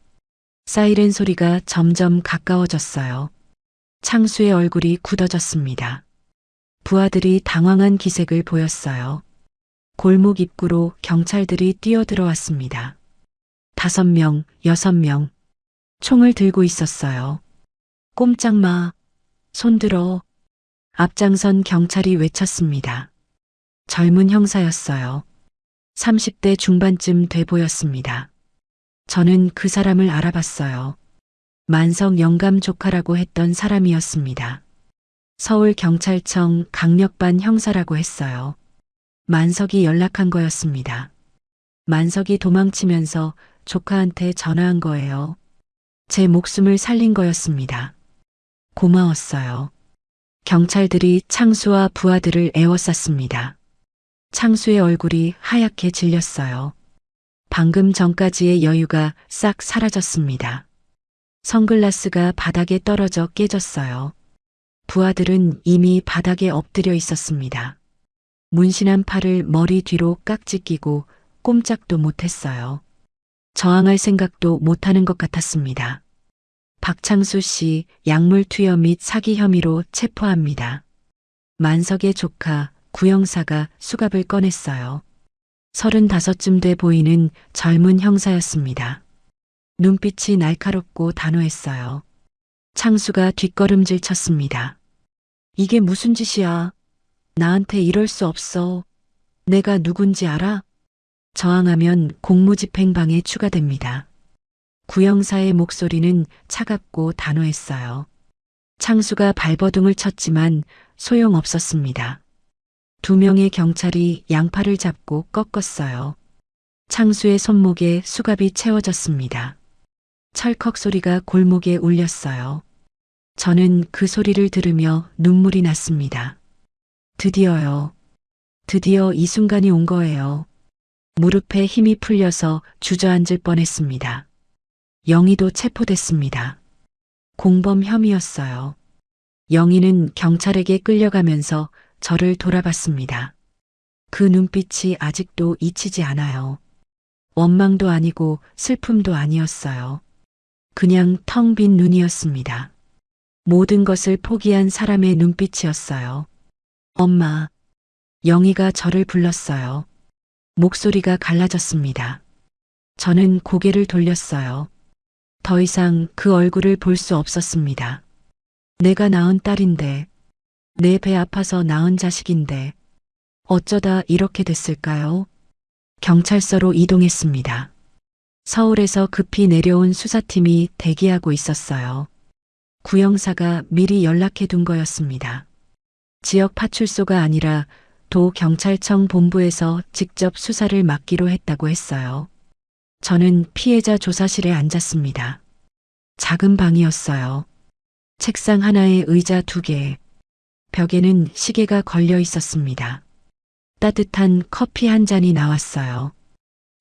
사이렌 소리가 점점 가까워졌어요. 창수의 얼굴이 굳어졌습니다. 부하들이 당황한 기색을 보였어요. 골목 입구로 경찰들이 뛰어들어왔습니다. 5명, 6명. 총을 들고 있었어요. 꼼짝 마. 손들어. 앞장선 경찰이 외쳤습니다. 젊은 형사였어요. 30대 중반쯤 돼 보였습니다. 저는 그 사람을 알아봤어요. 만석 영감 조카라고 했던 사람이었습니다. 서울경찰청 강력반 형사라고 했어요. 만석이 연락한 거였습니다. 만석이 도망치면서 조카한테 전화한 거예요. 제 목숨을 살린 거였습니다. 고마웠어요. 경찰들이 창수와 부하들을 에워쌌습니다. 창수의 얼굴이 하얗게 질렸어요. 방금 전까지의 여유가 싹 사라졌습니다. 선글라스가 바닥에 떨어져 깨졌어요. 부하들은 이미 바닥에 엎드려 있었습니다. 문신한 팔을 머리 뒤로 깍지 끼고 꼼짝도 못했어요. 저항할 생각도 못하는 것 같았습니다. 박창수 씨 약물 투여 및 사기 혐의로 체포합니다. 만석의 조카 구형사가 수갑을 꺼냈어요. 35쯤 돼 보이는 젊은 형사였습니다. 눈빛이 날카롭고 단호했어요. 창수가 뒷걸음질 쳤습니다. 이게 무슨 짓이야? 나한테 이럴 수 없어. 내가 누군지 알아? 저항하면 공무집행방해 추가됩니다. 구형사의 목소리는 차갑고 단호했어요. 창수가 발버둥을 쳤지만 소용없었습니다. 두 명의 경찰이 양팔을 잡고 꺾었어요. 창수의 손목에 수갑이 채워졌습니다. 철컥 소리가 골목에 울렸어요. 저는 그 소리를 들으며 눈물이 났습니다. 드디어요. 드디어 이 순간이 온 거예요. 무릎에 힘이 풀려서 주저앉을 뻔했습니다. 영희도 체포됐습니다. 공범 혐의였어요. 영희는 경찰에게 끌려가면서 저를 돌아봤습니다. 그 눈빛이 아직도 잊히지 않아요. 원망도 아니고 슬픔도 아니었어요. 그냥 텅 빈 눈이었습니다. 모든 것을 포기한 사람의 눈빛이었어요. 엄마. 영희가 저를 불렀어요. 목소리가 갈라졌습니다. 저는 고개를 돌렸어요. 더 이상 그 얼굴을 볼 수 없었습니다. 내가 낳은 딸인데, 내 배 아파서 낳은 자식인데, 어쩌다 이렇게 됐을까요? 경찰서로 이동했습니다. 서울에서 급히 내려온 수사팀이 대기하고 있었어요. 구형사가 미리 연락해 둔 거였습니다. 지역 파출소가 아니라 도 경찰청 본부에서 직접 수사를 맡기로 했다고 했어요. 저는 피해자 조사실에 앉았습니다. 작은 방이었어요. 책상 하나에 의자 2개, 벽에는 시계가 걸려 있었습니다. 따뜻한 커피 한 잔이 나왔어요.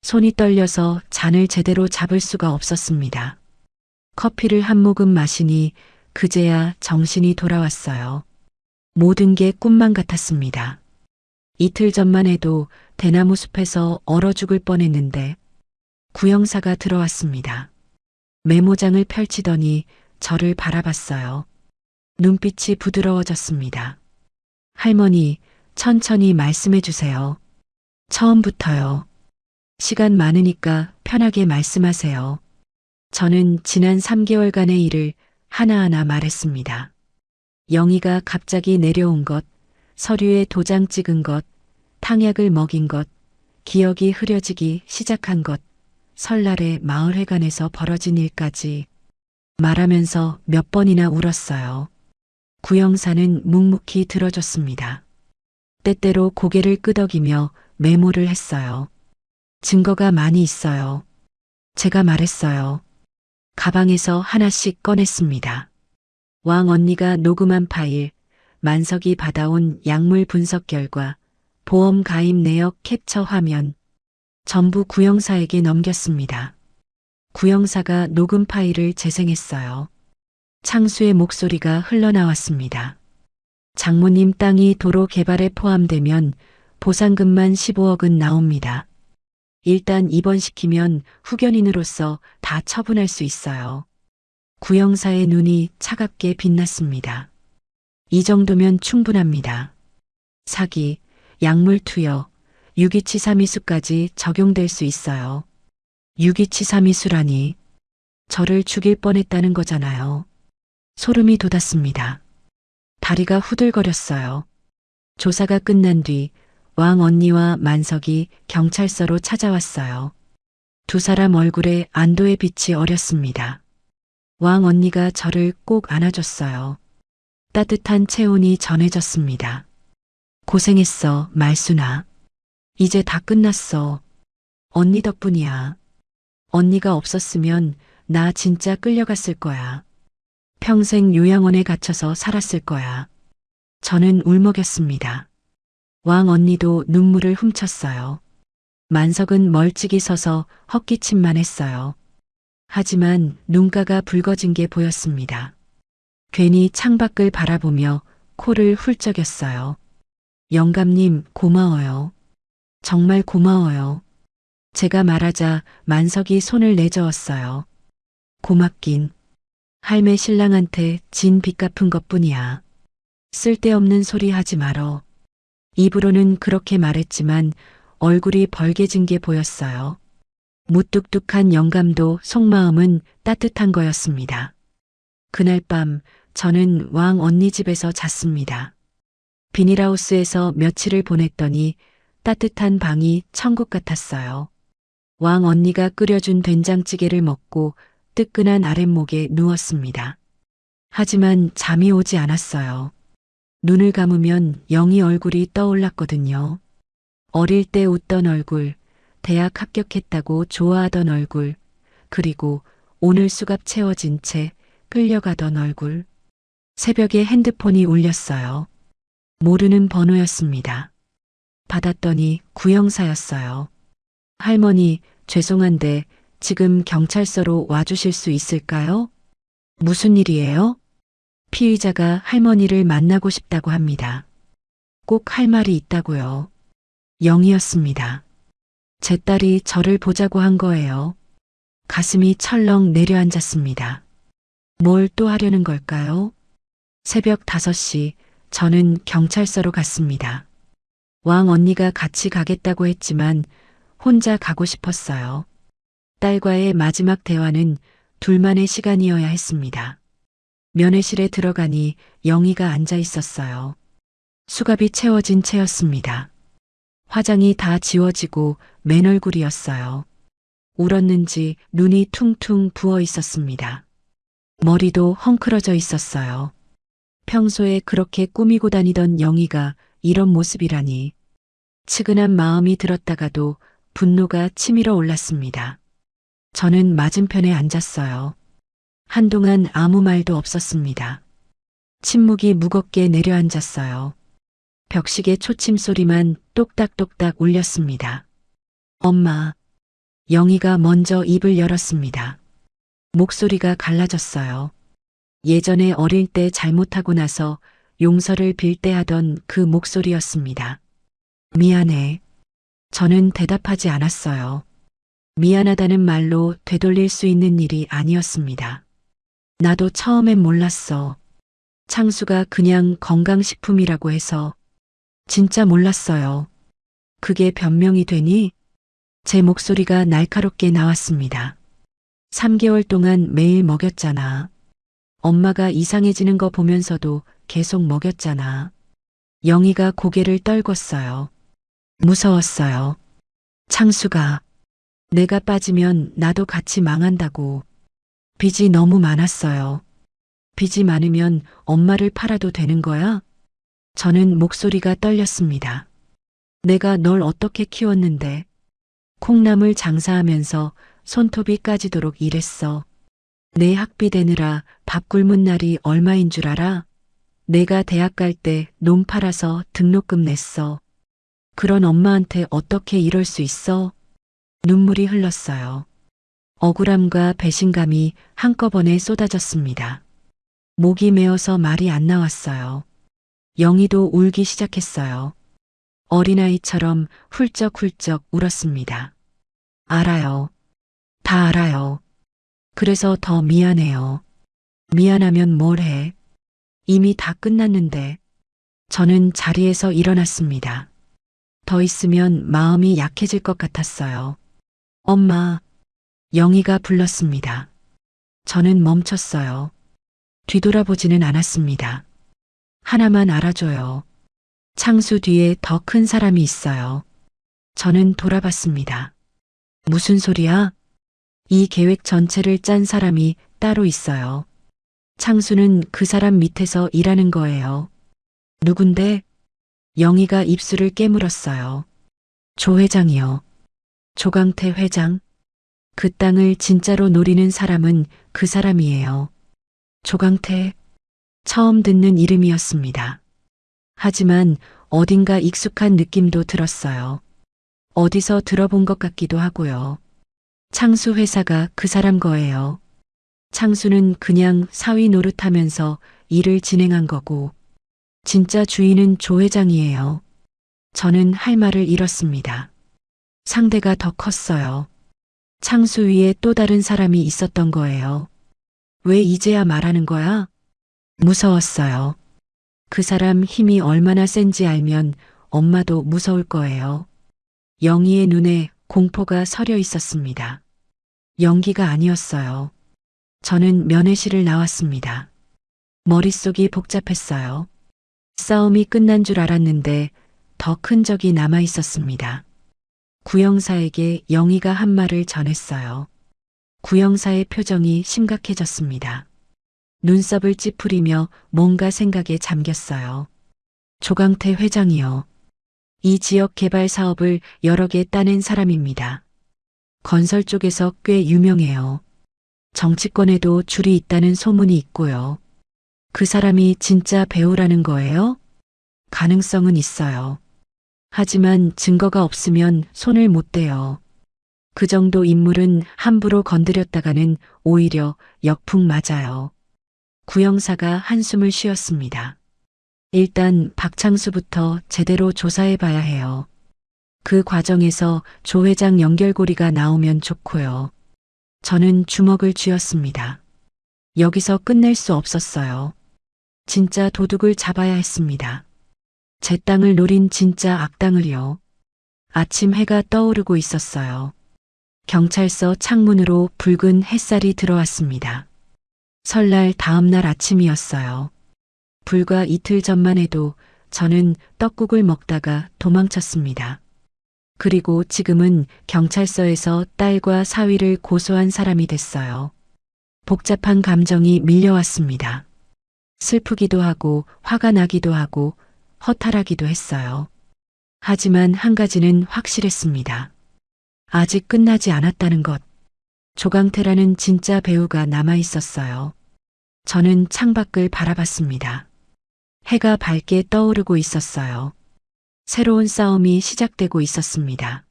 손이 떨려서 잔을 제대로 잡을 수가 없었습니다. 커피를 한 모금 마시니 그제야 정신이 돌아왔어요. 모든 게 꿈만 같았습니다. 이틀 전만 해도 대나무 숲에서 얼어 죽을 뻔했는데 구형사가 들어왔습니다. 메모장을 펼치더니 저를 바라봤어요. 눈빛이 부드러워졌습니다. 할머니, 천천히 말씀해 주세요. 처음부터요. 시간 많으니까 편하게 말씀하세요. 저는 지난 3개월간의 일을 하나하나 말했습니다. 영희가 갑자기 내려온 것, 서류에 도장 찍은 것, 탕약을 먹인 것, 기억이 흐려지기 시작한 것, 설날에 마을회관에서 벌어진 일까지 말하면서 몇 번이나 울었어요. 구형사는 묵묵히 들어줬습니다. 때때로 고개를 끄덕이며 메모를 했어요. 증거가 많이 있어요. 제가 말했어요. 가방에서 하나씩 꺼냈습니다. 왕 언니가 녹음한 파일, 만석이 받아온 약물 분석 결과, 보험 가입 내역 캡처 화면, 전부 구형사에게 넘겼습니다. 구형사가 녹음 파일을 재생했어요. 창수의 목소리가 흘러나왔습니다. 장모님 땅이 도로 개발에 포함되면 보상금만 15억은 나옵니다. 일단 입원시키면 후견인으로서 다 처분할 수 있어요. 구형사의 눈이 차갑게 빛났습니다. 이 정도면 충분합니다. 사기, 약물 투여, 유기치사미수까지 적용될 수 있어요. 유기치사미수라니 저를 죽일 뻔했다는 거잖아요. 소름이 돋았습니다. 다리가 후들거렸어요. 조사가 끝난 뒤 왕 언니와 만석이 경찰서로 찾아왔어요. 두 사람 얼굴에 안도의 빛이 어렸습니다. 왕 언니가 저를 꼭 안아줬어요. 따뜻한 체온이 전해졌습니다. 고생했어, 말순아. 이제 다 끝났어. 언니 덕분이야. 언니가 없었으면 나 진짜 끌려갔을 거야. 평생 요양원에 갇혀서 살았을 거야. 저는 울먹였습니다. 왕 언니도 눈물을 훔쳤어요. 만석은 멀찍이 서서 헛기침만 했어요. 하지만 눈가가 붉어진 게 보였습니다. 괜히 창밖을 바라보며 코를 훌쩍였어요. 영감님, 고마워요. 정말 고마워요. 제가 말하자 만석이 손을 내저었어요. 고맙긴. 할매 신랑한테 진 빚 갚은 것뿐이야. 쓸데없는 소리 하지 말어. 입으로는 그렇게 말했지만 얼굴이 벌개진 게 보였어요. 무뚝뚝한 영감도 속마음은 따뜻한 거였습니다. 그날 밤 저는 왕 언니 집에서 잤습니다. 비닐하우스에서 며칠을 보냈더니 따뜻한 방이 천국 같았어요. 왕 언니가 끓여준 된장찌개를 먹고 뜨끈한 아랫목에 누웠습니다. 하지만 잠이 오지 않았어요. 눈을 감으면 영희 얼굴이 떠올랐거든요. 어릴 때 웃던 얼굴, 대학 합격했다고 좋아하던 얼굴, 그리고 오늘 수갑 채워진 채 끌려가던 얼굴. 새벽에 핸드폰이 울렸어요. 모르는 번호였습니다. 받았더니 구형사였어요. 할머니, 죄송한데 지금 경찰서로 와주실 수 있을까요? 무슨 일이에요? 피의자가 할머니를 만나고 싶다고 합니다. 꼭 할 말이 있다고요. 영이었습니다. 제 딸이 저를 보자고 한 거예요. 가슴이 철렁 내려앉았습니다. 뭘 또 하려는 걸까요? 새벽 5시 저는 경찰서로 갔습니다. 왕 언니가 같이 가겠다고 했지만 혼자 가고 싶었어요. 딸과의 마지막 대화는 둘만의 시간이어야 했습니다. 면회실에 들어가니 영희가 앉아 있었어요. 수갑이 채워진 채였습니다. 화장이 다 지워지고 맨 얼굴이었어요. 울었는지 눈이 퉁퉁 부어 있었습니다. 머리도 헝클어져 있었어요. 평소에 그렇게 꾸미고 다니던 영희가 이런 모습이라니. 측은한 마음이 들었다가도 분노가 치밀어 올랐습니다. 저는 맞은편에 앉았어요. 한동안 아무 말도 없었습니다. 침묵이 무겁게 내려앉았어요. 벽시계 초침 소리만 똑딱똑딱 울렸습니다. 엄마. 영희가 먼저 입을 열었습니다. 목소리가 갈라졌어요. 예전에 어릴 때 잘못하고 나서 용서를 빌 때 하던 그 목소리였습니다. 미안해. 저는 대답하지 않았어요. 미안하다는 말로 되돌릴 수 있는 일이 아니었습니다. 나도 처음엔 몰랐어. 창수가 그냥 건강식품이라고 해서. 진짜 몰랐어요. 그게 변명이 되니? 제 목소리가 날카롭게 나왔습니다. 3개월 동안 매일 먹였잖아. 엄마가 이상해지는 거 보면서도 계속 먹였잖아. 영희가 고개를 떨궜어요. 무서웠어요. 창수가 내가 빠지면 나도 같이 망한다고. 빚이 너무 많았어요. 빚이 많으면 엄마를 팔아도 되는 거야? 저는 목소리가 떨렸습니다. 내가 널 어떻게 키웠는데. 콩나물 장사하면서 손톱이 까지도록 일했어. 내 학비 대느라 밥 굶은 날이 얼마인 줄 알아? 내가 대학 갈 때 논 팔아서 등록금 냈어. 그런 엄마한테 어떻게 이럴 수 있어? 눈물이 흘렀어요. 억울함과 배신감이 한꺼번에 쏟아졌습니다. 목이 메어서 말이 안 나왔어요. 영희도 울기 시작했어요. 어린아이처럼 훌쩍훌쩍 울었습니다. 알아요. 다 알아요. 그래서 더 미안해요. 미안하면 뭘 해? 이미 다 끝났는데. 저는 자리에서 일어났습니다. 더 있으면 마음이 약해질 것 같았어요. 엄마. 영희가 불렀습니다. 저는 멈췄어요. 뒤돌아보지는 않았습니다. 하나만 알아줘요. 창수 뒤에 더 큰 사람이 있어요. 저는 돌아봤습니다. 무슨 소리야? 이 계획 전체를 짠 사람이 따로 있어요. 창수는 그 사람 밑에서 일하는 거예요. 누군데? 영희가 입술을 깨물었어요. 조 회장이요. 조강태 회장. 그 땅을 진짜로 노리는 사람은 그 사람이에요. 조강태. 처음 듣는 이름이었습니다. 하지만 어딘가 익숙한 느낌도 들었어요. 어디서 들어본 것 같기도 하고요. 창수 회사가 그 사람 거예요. 창수는 그냥 사위 노릇하면서 일을 진행한 거고, 진짜 주인은 조 회장이에요. 저는 할 말을 잃었습니다. 상대가 더 컸어요. 창수 위에 또 다른 사람이 있었던 거예요. 왜 이제야 말하는 거야? 무서웠어요. 그 사람 힘이 얼마나 센지 알면 엄마도 무서울 거예요. 영희의 눈에 공포가 서려 있었습니다. 연기가 아니었어요. 저는 면회실을 나왔습니다. 머릿속이 복잡했어요. 싸움이 끝난 줄 알았는데 더 큰 적이 남아 있었습니다. 구형사에게 영희가 한 말을 전했어요. 구형사의 표정이 심각해졌습니다. 눈썹을 찌푸리며 뭔가 생각에 잠겼어요. 조강태 회장이요. 이 지역 개발 사업을 여러 개 따낸 사람입니다. 건설 쪽에서 꽤 유명해요. 정치권에도 줄이 있다는 소문이 있고요. 그 사람이 진짜 배우라는 거예요? 가능성은 있어요. 하지만 증거가 없으면 손을 못 대요. 그 정도 인물은 함부로 건드렸다가는 오히려 역풍 맞아요. 구형사가 한숨을 쉬었습니다. 일단 박창수부터 제대로 조사해 봐야 해요. 그 과정에서 조 회장 연결고리가 나오면 좋고요. 저는 주먹을 쥐었습니다. 여기서 끝낼 수 없었어요. 진짜 도둑을 잡아야 했습니다. 제 땅을 노린 진짜 악당을요. 아침 해가 떠오르고 있었어요. 경찰서 창문으로 붉은 햇살이 들어왔습니다. 설날 다음 날 아침이었어요. 불과 이틀 전만 해도 저는 떡국을 먹다가 도망쳤습니다. 그리고 지금은 경찰서에서 딸과 사위를 고소한 사람이 됐어요. 복잡한 감정이 밀려왔습니다. 슬프기도 하고 화가 나기도 하고 허탈하기도 했어요. 하지만 한 가지는 확실했습니다. 아직 끝나지 않았다는 것. 조강태라는 진짜 배우가 남아 있었어요. 저는 창밖을 바라봤습니다. 해가 밝게 떠오르고 있었어요. 새로운 싸움이 시작되고 있었습니다.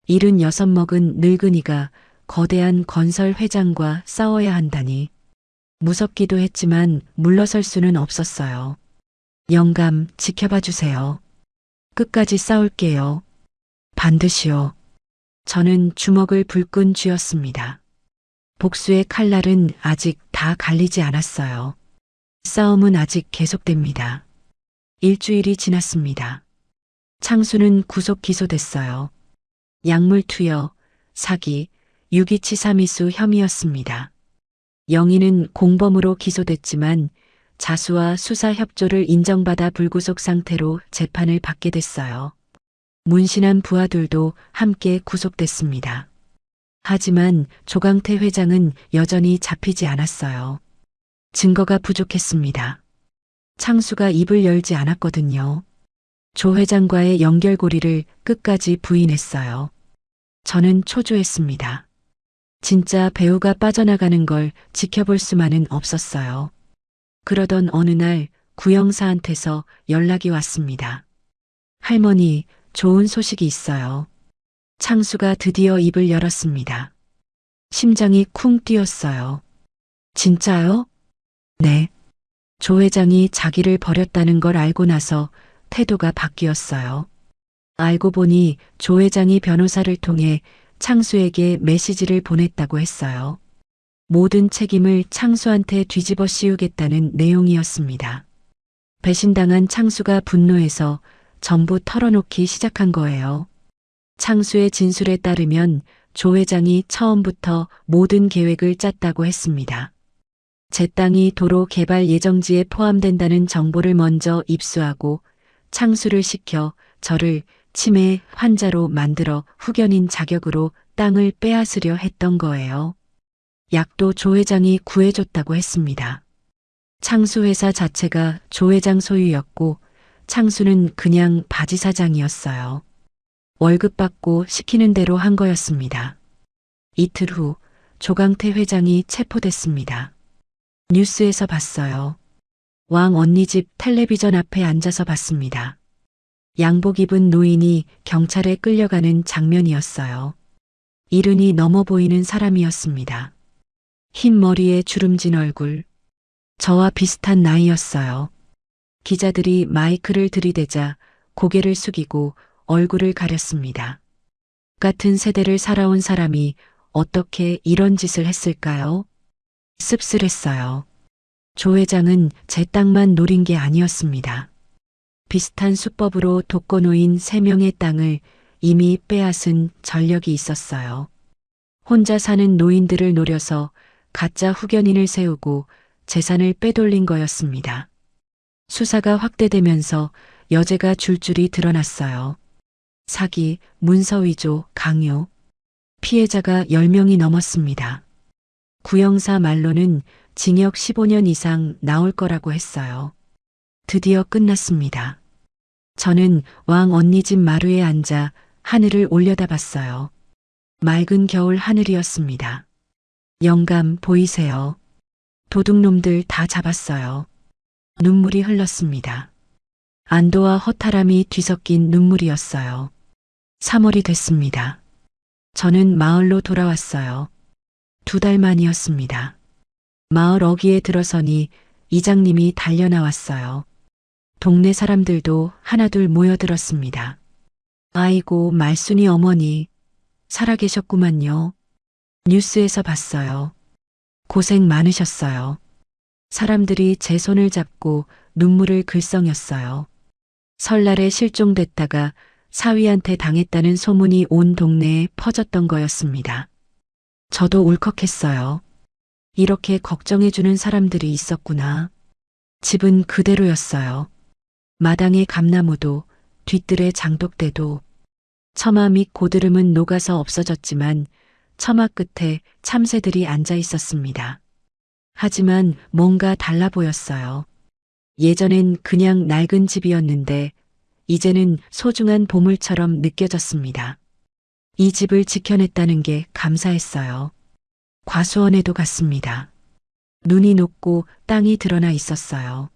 76 먹은 늙은이가 거대한 건설 회장과 싸워야 한다니. 무섭기도 했지만 물러설 수는 없었어요. 영감, 지켜봐 주세요. 끝까지 싸울게요. 반드시요. 저는 주먹을 불끈 쥐었습니다. 복수의 칼날은 아직 다 갈리지 않았어요. 싸움은 아직 계속됩니다. 일주일이 지났습니다. 창수는 구속 기소됐어요. 약물 투여, 사기, 유기치사미수 혐의였습니다. 영희는 공범으로 기소됐지만 자수와 수사 협조를 인정받아 불구속 상태로 재판을 받게 됐어요. 문신한 부하들도 함께 구속됐습니다. 하지만 조강태 회장은 여전히 잡히지 않았어요. 증거가 부족했습니다. 창수가 입을 열지 않았거든요. 조 회장과의 연결고리를 끝까지 부인했어요. 저는 초조했습니다. 진짜 배우가 빠져나가는 걸 지켜볼 수만은 없었어요. 그러던 어느 날 구형사한테서 연락이 왔습니다. 할머니, 좋은 소식이 있어요. 창수가 드디어 입을 열었습니다. 심장이 쿵 뛰었어요. 진짜요? 네. 조 회장이 자기를 버렸다는 걸 알고 나서 태도가 바뀌었어요. 알고 보니 조 회장이 변호사를 통해 창수에게 메시지를 보냈다고 했어요. 모든 책임을 창수한테 뒤집어 씌우겠다는 내용이었습니다. 배신당한 창수가 분노해서 전부 털어놓기 시작한 거예요. 창수의 진술에 따르면 조 회장이 처음부터 모든 계획을 짰다고 했습니다. 제 땅이 도로 개발 예정지에 포함된다는 정보를 먼저 입수하고 창수를 시켜 저를 치매 환자로 만들어 후견인 자격으로 땅을 빼앗으려 했던 거예요. 약도 조 회장이 구해줬다고 했습니다. 창수 회사 자체가 조 회장 소유였고 창수는 그냥 바지 사장이었어요. 월급 받고 시키는 대로 한 거였습니다. 이틀 후 조강태 회장이 체포됐습니다. 뉴스에서 봤어요. 왕 언니 집 텔레비전 앞에 앉아서 봤습니다. 양복 입은 노인이 경찰에 끌려가는 장면이었어요. 이른이 넘어 보이는 사람이었습니다. 흰 머리에 주름진 얼굴. 저와 비슷한 나이였어요. 기자들이 마이크를 들이대자 고개를 숙이고 얼굴을 가렸습니다. 같은 세대를 살아온 사람이 어떻게 이런 짓을 했을까요? 씁쓸했어요. 조 회장은 제 땅만 노린 게 아니었습니다. 비슷한 수법으로 독거노인 3명의 땅을 이미 빼앗은 전력이 있었어요. 혼자 사는 노인들을 노려서 가짜 후견인을 세우고 재산을 빼돌린 거였습니다. 수사가 확대되면서 여죄가 줄줄이 드러났어요. 사기, 문서위조, 강요. 피해자가 10명이 넘었습니다. 구형사 말로는 징역 15년 이상 나올 거라고 했어요. 드디어 끝났습니다. 저는 왕 언니 집 마루에 앉아 하늘을 올려다봤어요. 맑은 겨울 하늘이었습니다. 영감 보이세요? 도둑놈들 다 잡았어요. 눈물이 흘렀습니다. 안도와 허탈함이 뒤섞인 눈물이었어요. 3월이 됐습니다. 저는 마을로 돌아왔어요. 2달 만이었습니다. 마을 어귀에 들어서니 이장님이 달려나왔어요. 동네 사람들도 하나둘 모여들었습니다. 아이고, 말순이 어머니, 살아계셨구만요. 뉴스에서 봤어요. 고생 많으셨어요. 사람들이 제 손을 잡고 눈물을 글썽였어요. 설날에 실종됐다가 사위한테 당했다는 소문이 온 동네에 퍼졌던 거였습니다. 저도 울컥했어요. 이렇게 걱정해주는 사람들이 있었구나. 집은 그대로였어요. 마당의 감나무도, 뒤뜰의 장독대도, 처마 밑 고드름은 녹아서 없어졌지만 처마 끝에 참새들이 앉아 있었습니다. 하지만 뭔가 달라 보였어요. 예전엔 그냥 낡은 집이었는데 이제는 소중한 보물처럼 느껴졌습니다. 이 집을 지켜냈다는 게 감사했어요. 과수원에도 갔습니다. 눈이 녹고 땅이 드러나 있었어요.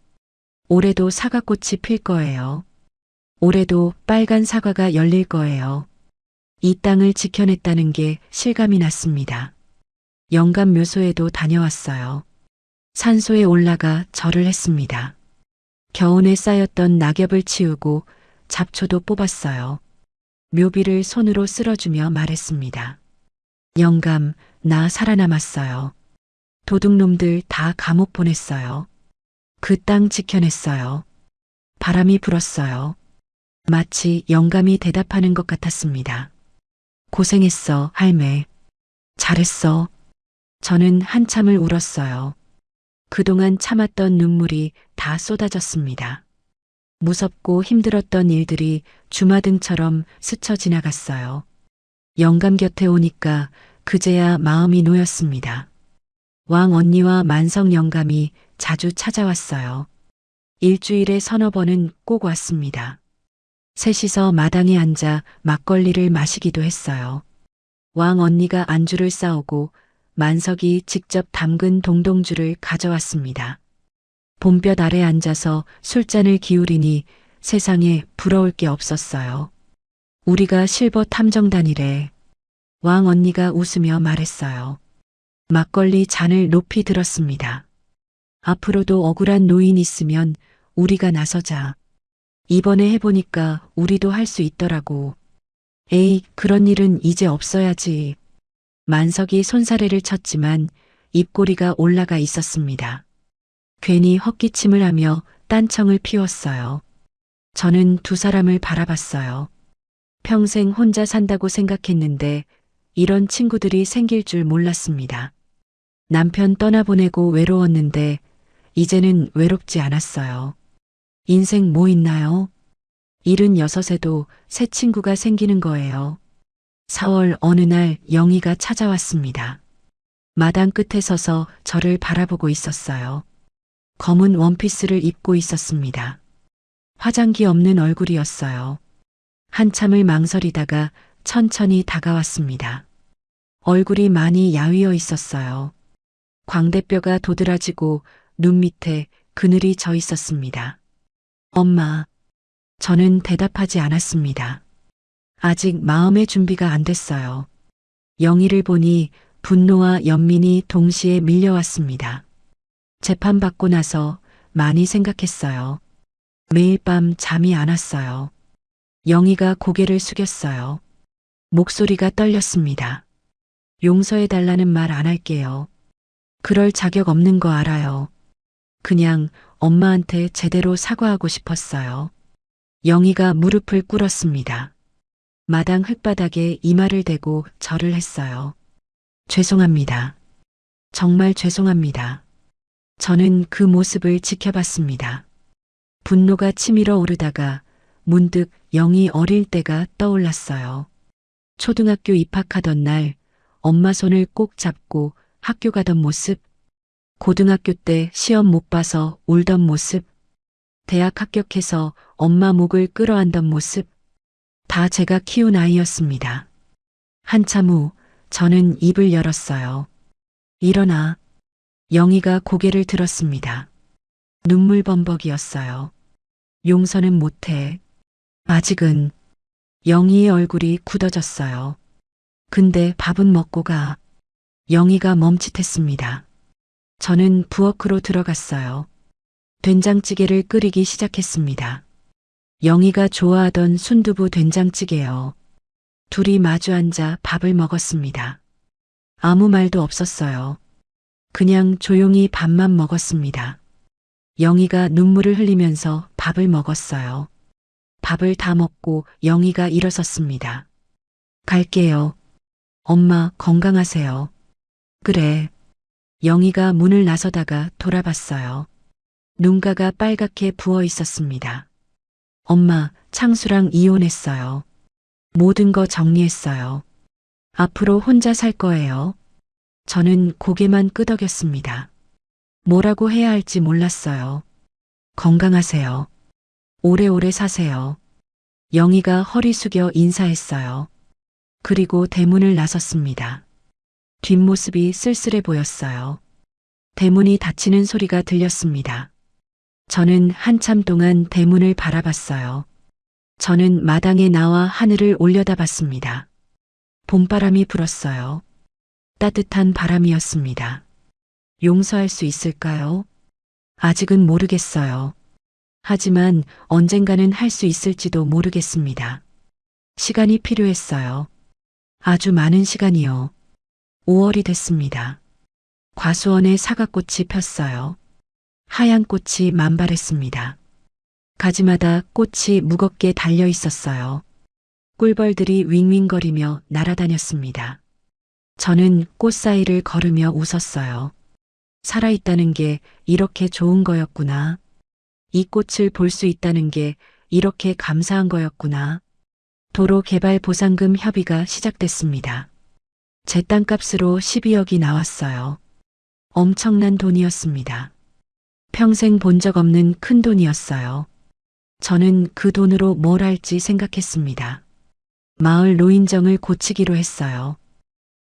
올해도 사과꽃이 필 거예요. 올해도 빨간 사과가 열릴 거예요. 이 땅을 지켜냈다는 게 실감이 났습니다. 영감 묘소에도 다녀왔어요. 산소에 올라가 절을 했습니다. 겨우내 쌓였던 낙엽을 치우고 잡초도 뽑았어요. 묘비를 손으로 쓸어주며 말했습니다. 영감, 나 살아남았어요. 도둑놈들 다 감옥 보냈어요. 그 땅 지켜냈어요. 바람이 불었어요. 마치 영감이 대답하는 것 같았습니다. 고생했어, 할매. 잘했어. 저는 한참을 울었어요. 그동안 참았던 눈물이 다 쏟아졌습니다. 무섭고 힘들었던 일들이 주마등처럼 스쳐 지나갔어요. 영감 곁에 오니까 그제야 마음이 놓였습니다. 왕 언니와 만성 영감이 자주 찾아왔어요. 일주일에 서너 번은 꼭 왔습니다. 셋이서 마당에 앉아 막걸리를 마시기도 했어요. 왕 언니가 안주를 싸오고 만석이 직접 담근 동동주를 가져왔습니다. 봄볕 아래 앉아서 술잔을 기울이니 세상에 부러울 게 없었어요. 우리가 실버 탐정단이래. 왕 언니가 웃으며 말했어요. 막걸리 잔을 높이 들었습니다. 앞으로도 억울한 노인 있으면 우리가 나서자. 이번에 해보니까 우리도 할 수 있더라고. 에이, 그런 일은 이제 없어야지. 만석이 손사래를 쳤지만 입꼬리가 올라가 있었습니다. 괜히 헛기침을 하며 딴청을 피웠어요. 저는 두 사람을 바라봤어요. 평생 혼자 산다고 생각했는데 이런 친구들이 생길 줄 몰랐습니다. 남편 떠나보내고 외로웠는데 이제는 외롭지 않았어요. 인생 뭐 있나요? 76에도 새 친구가 생기는 거예요. 4월 어느 날 영희가 찾아왔습니다. 마당 끝에 서서 저를 바라보고 있었어요. 검은 원피스를 입고 있었습니다. 화장기 없는 얼굴이었어요. 한참을 망설이다가 천천히 다가왔습니다. 얼굴이 많이 야위어 있었어요. 광대뼈가 도드라지고 눈 밑에 그늘이 져 있었습니다. 엄마. 저는 대답하지 않았습니다. 아직 마음의 준비가 안 됐어요. 영희를 보니 분노와 연민이 동시에 밀려왔습니다. 재판받고 나서 많이 생각했어요. 매일 밤 잠이 안 왔어요. 영희가 고개를 숙였어요. 목소리가 떨렸습니다. 용서해달라는 말 안 할게요. 그럴 자격 없는 거 알아요. 그냥 엄마한테 제대로 사과하고 싶었어요. 영희가 무릎을 꿇었습니다. 마당 흙바닥에 이마를 대고 절을 했어요. 죄송합니다. 정말 죄송합니다. 저는 그 모습을 지켜봤습니다. 분노가 치밀어 오르다가 문득 영희 어릴 때가 떠올랐어요. 초등학교 입학하던 날 엄마 손을 꼭 잡고 학교 가던 모습, 고등학교 때 시험 못 봐서 울던 모습, 대학 합격해서 엄마 목을 끌어안던 모습, 다 제가 키운 아이였습니다. 한참 후 저는 입을 열었어요. 일어나. 영희가 고개를 들었습니다. 눈물 범벅이었어요. 용서는 못해. 아직은. 영희의 얼굴이 굳어졌어요. 근데 밥은 먹고 가. 영희가 멈칫했습니다. 저는 부엌으로 들어갔어요. 된장찌개를 끓이기 시작했습니다. 영희가 좋아하던 순두부 된장찌개요. 둘이 마주 앉아 밥을 먹었습니다. 아무 말도 없었어요. 그냥 조용히 밥만 먹었습니다. 영희가 눈물을 흘리면서 밥을 먹었어요. 밥을 다 먹고 영희가 일어섰습니다. 갈게요. 엄마 건강하세요. 그래. 영희가 문을 나서다가 돌아봤어요. 눈가가 빨갛게 부어 있었습니다. 엄마, 창수랑 이혼했어요. 모든 거 정리했어요. 앞으로 혼자 살 거예요. 저는 고개만 끄덕였습니다. 뭐라고 해야 할지 몰랐어요. 건강하세요. 오래오래 사세요. 영희가 허리 숙여 인사했어요. 그리고 대문을 나섰습니다. 뒷모습이 쓸쓸해 보였어요. 대문이 닫히는 소리가 들렸습니다. 저는 한참 동안 대문을 바라봤어요. 저는 마당에 나와 하늘을 올려다봤습니다. 봄바람이 불었어요. 따뜻한 바람이었습니다. 용서할 수 있을까요? 아직은 모르겠어요. 하지만 언젠가는 할 수 있을지도 모르겠습니다. 시간이 필요했어요. 아주 많은 시간이요. 5월이 됐습니다. 과수원에 사과꽃이 폈어요. 하얀 꽃이 만발했습니다. 가지마다 꽃이 무겁게 달려 있었어요. 꿀벌들이 윙윙거리며 날아다녔습니다. 저는 꽃 사이를 걸으며 웃었어요. 살아있다는 게 이렇게 좋은 거였구나. 이 꽃을 볼 수 있다는 게 이렇게 감사한 거였구나. 도로 개발 보상금 협의가 시작됐습니다. 제 땅값으로 12억이 나왔어요. 엄청난 돈이었습니다. 평생 본 적 없는 큰 돈이었어요. 저는 그 돈으로 뭘 할지 생각했습니다. 마을 노인정을 고치기로 했어요.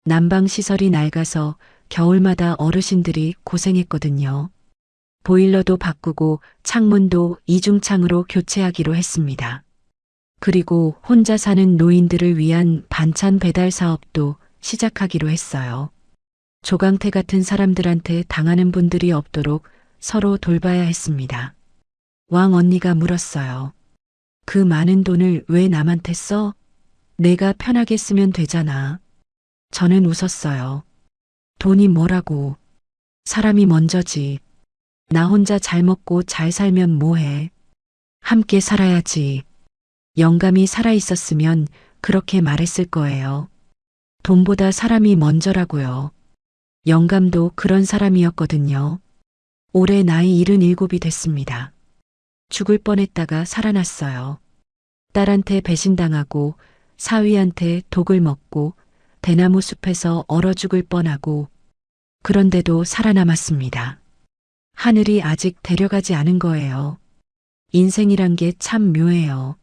난방시설이 낡아서 겨울마다 어르신들이 고생했거든요. 보일러도 바꾸고 창문도 이중창으로 교체하기로 했습니다. 그리고 혼자 사는 노인들을 위한 반찬 배달 사업도 시작하기로 했어요. 조강태 같은 사람들한테 당하는 분들이 없도록 서로 돌봐야 했습니다. 왕 언니가 물었어요. 그 많은 돈을 왜 남한테 써? 내가 편하게 쓰면 되잖아. 저는 웃었어요. 돈이 뭐라고. 사람이 먼저지. 나 혼자 잘 먹고 잘 살면 뭐해. 함께 살아야지. 영감이 살아있었으면 그렇게 말했을 거예요. 돈보다 사람이 먼저라고요. 영감도 그런 사람이었거든요. 올해 나이 77이 됐습니다. 죽을 뻔했다가 살아났어요. 딸한테 배신당하고 사위한테 독을 먹고 대나무 숲에서 얼어 죽을 뻔하고 그런데도 살아남았습니다. 하늘이 아직 데려가지 않은 거예요. 인생이란 게 참 묘해요.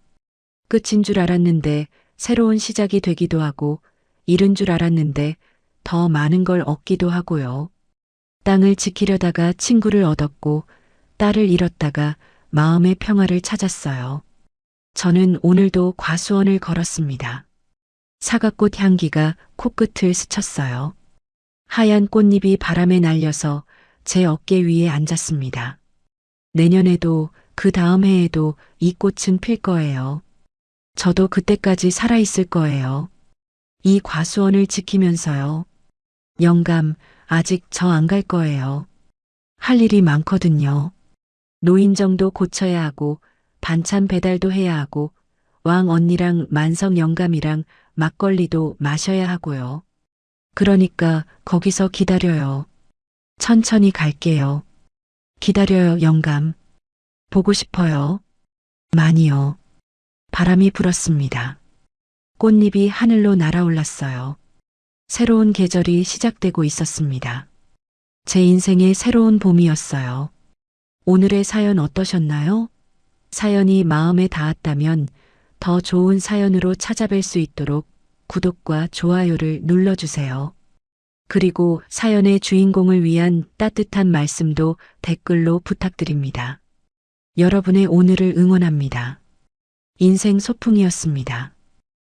끝인 줄 알았는데 새로운 시작이 되기도 하고 잃은 줄 알았는데 더 많은 걸 얻기도 하고요. 땅을 지키려다가 친구를 얻었고 딸을 잃었다가 마음의 평화를 찾았어요. 저는 오늘도 과수원을 걸었습니다. 사과꽃 향기가 코끝을 스쳤어요. 하얀 꽃잎이 바람에 날려서 제 어깨 위에 앉았습니다. 내년에도 그 다음 해에도 이 꽃은 필 거예요. 저도 그때까지 살아있을 거예요. 이 과수원을 지키면서요. 영감, 아직 저 안 갈 거예요. 할 일이 많거든요. 노인정도 고쳐야 하고 반찬 배달도 해야 하고 왕 언니랑 만성 영감이랑 막걸리도 마셔야 하고요. 그러니까 거기서 기다려요. 천천히 갈게요. 기다려요, 영감. 보고 싶어요. 많이요. 바람이 불었습니다. 꽃잎이 하늘로 날아올랐어요. 새로운 계절이 시작되고 있었습니다. 제 인생의 새로운 봄이었어요. 오늘의 사연 어떠셨나요? 사연이 마음에 닿았다면 더 좋은 사연으로 찾아뵐 수 있도록 구독과 좋아요를 눌러주세요. 그리고 사연의 주인공을 위한 따뜻한 말씀도 댓글로 부탁드립니다. 여러분의 오늘을 응원합니다. 인생 소풍이었습니다.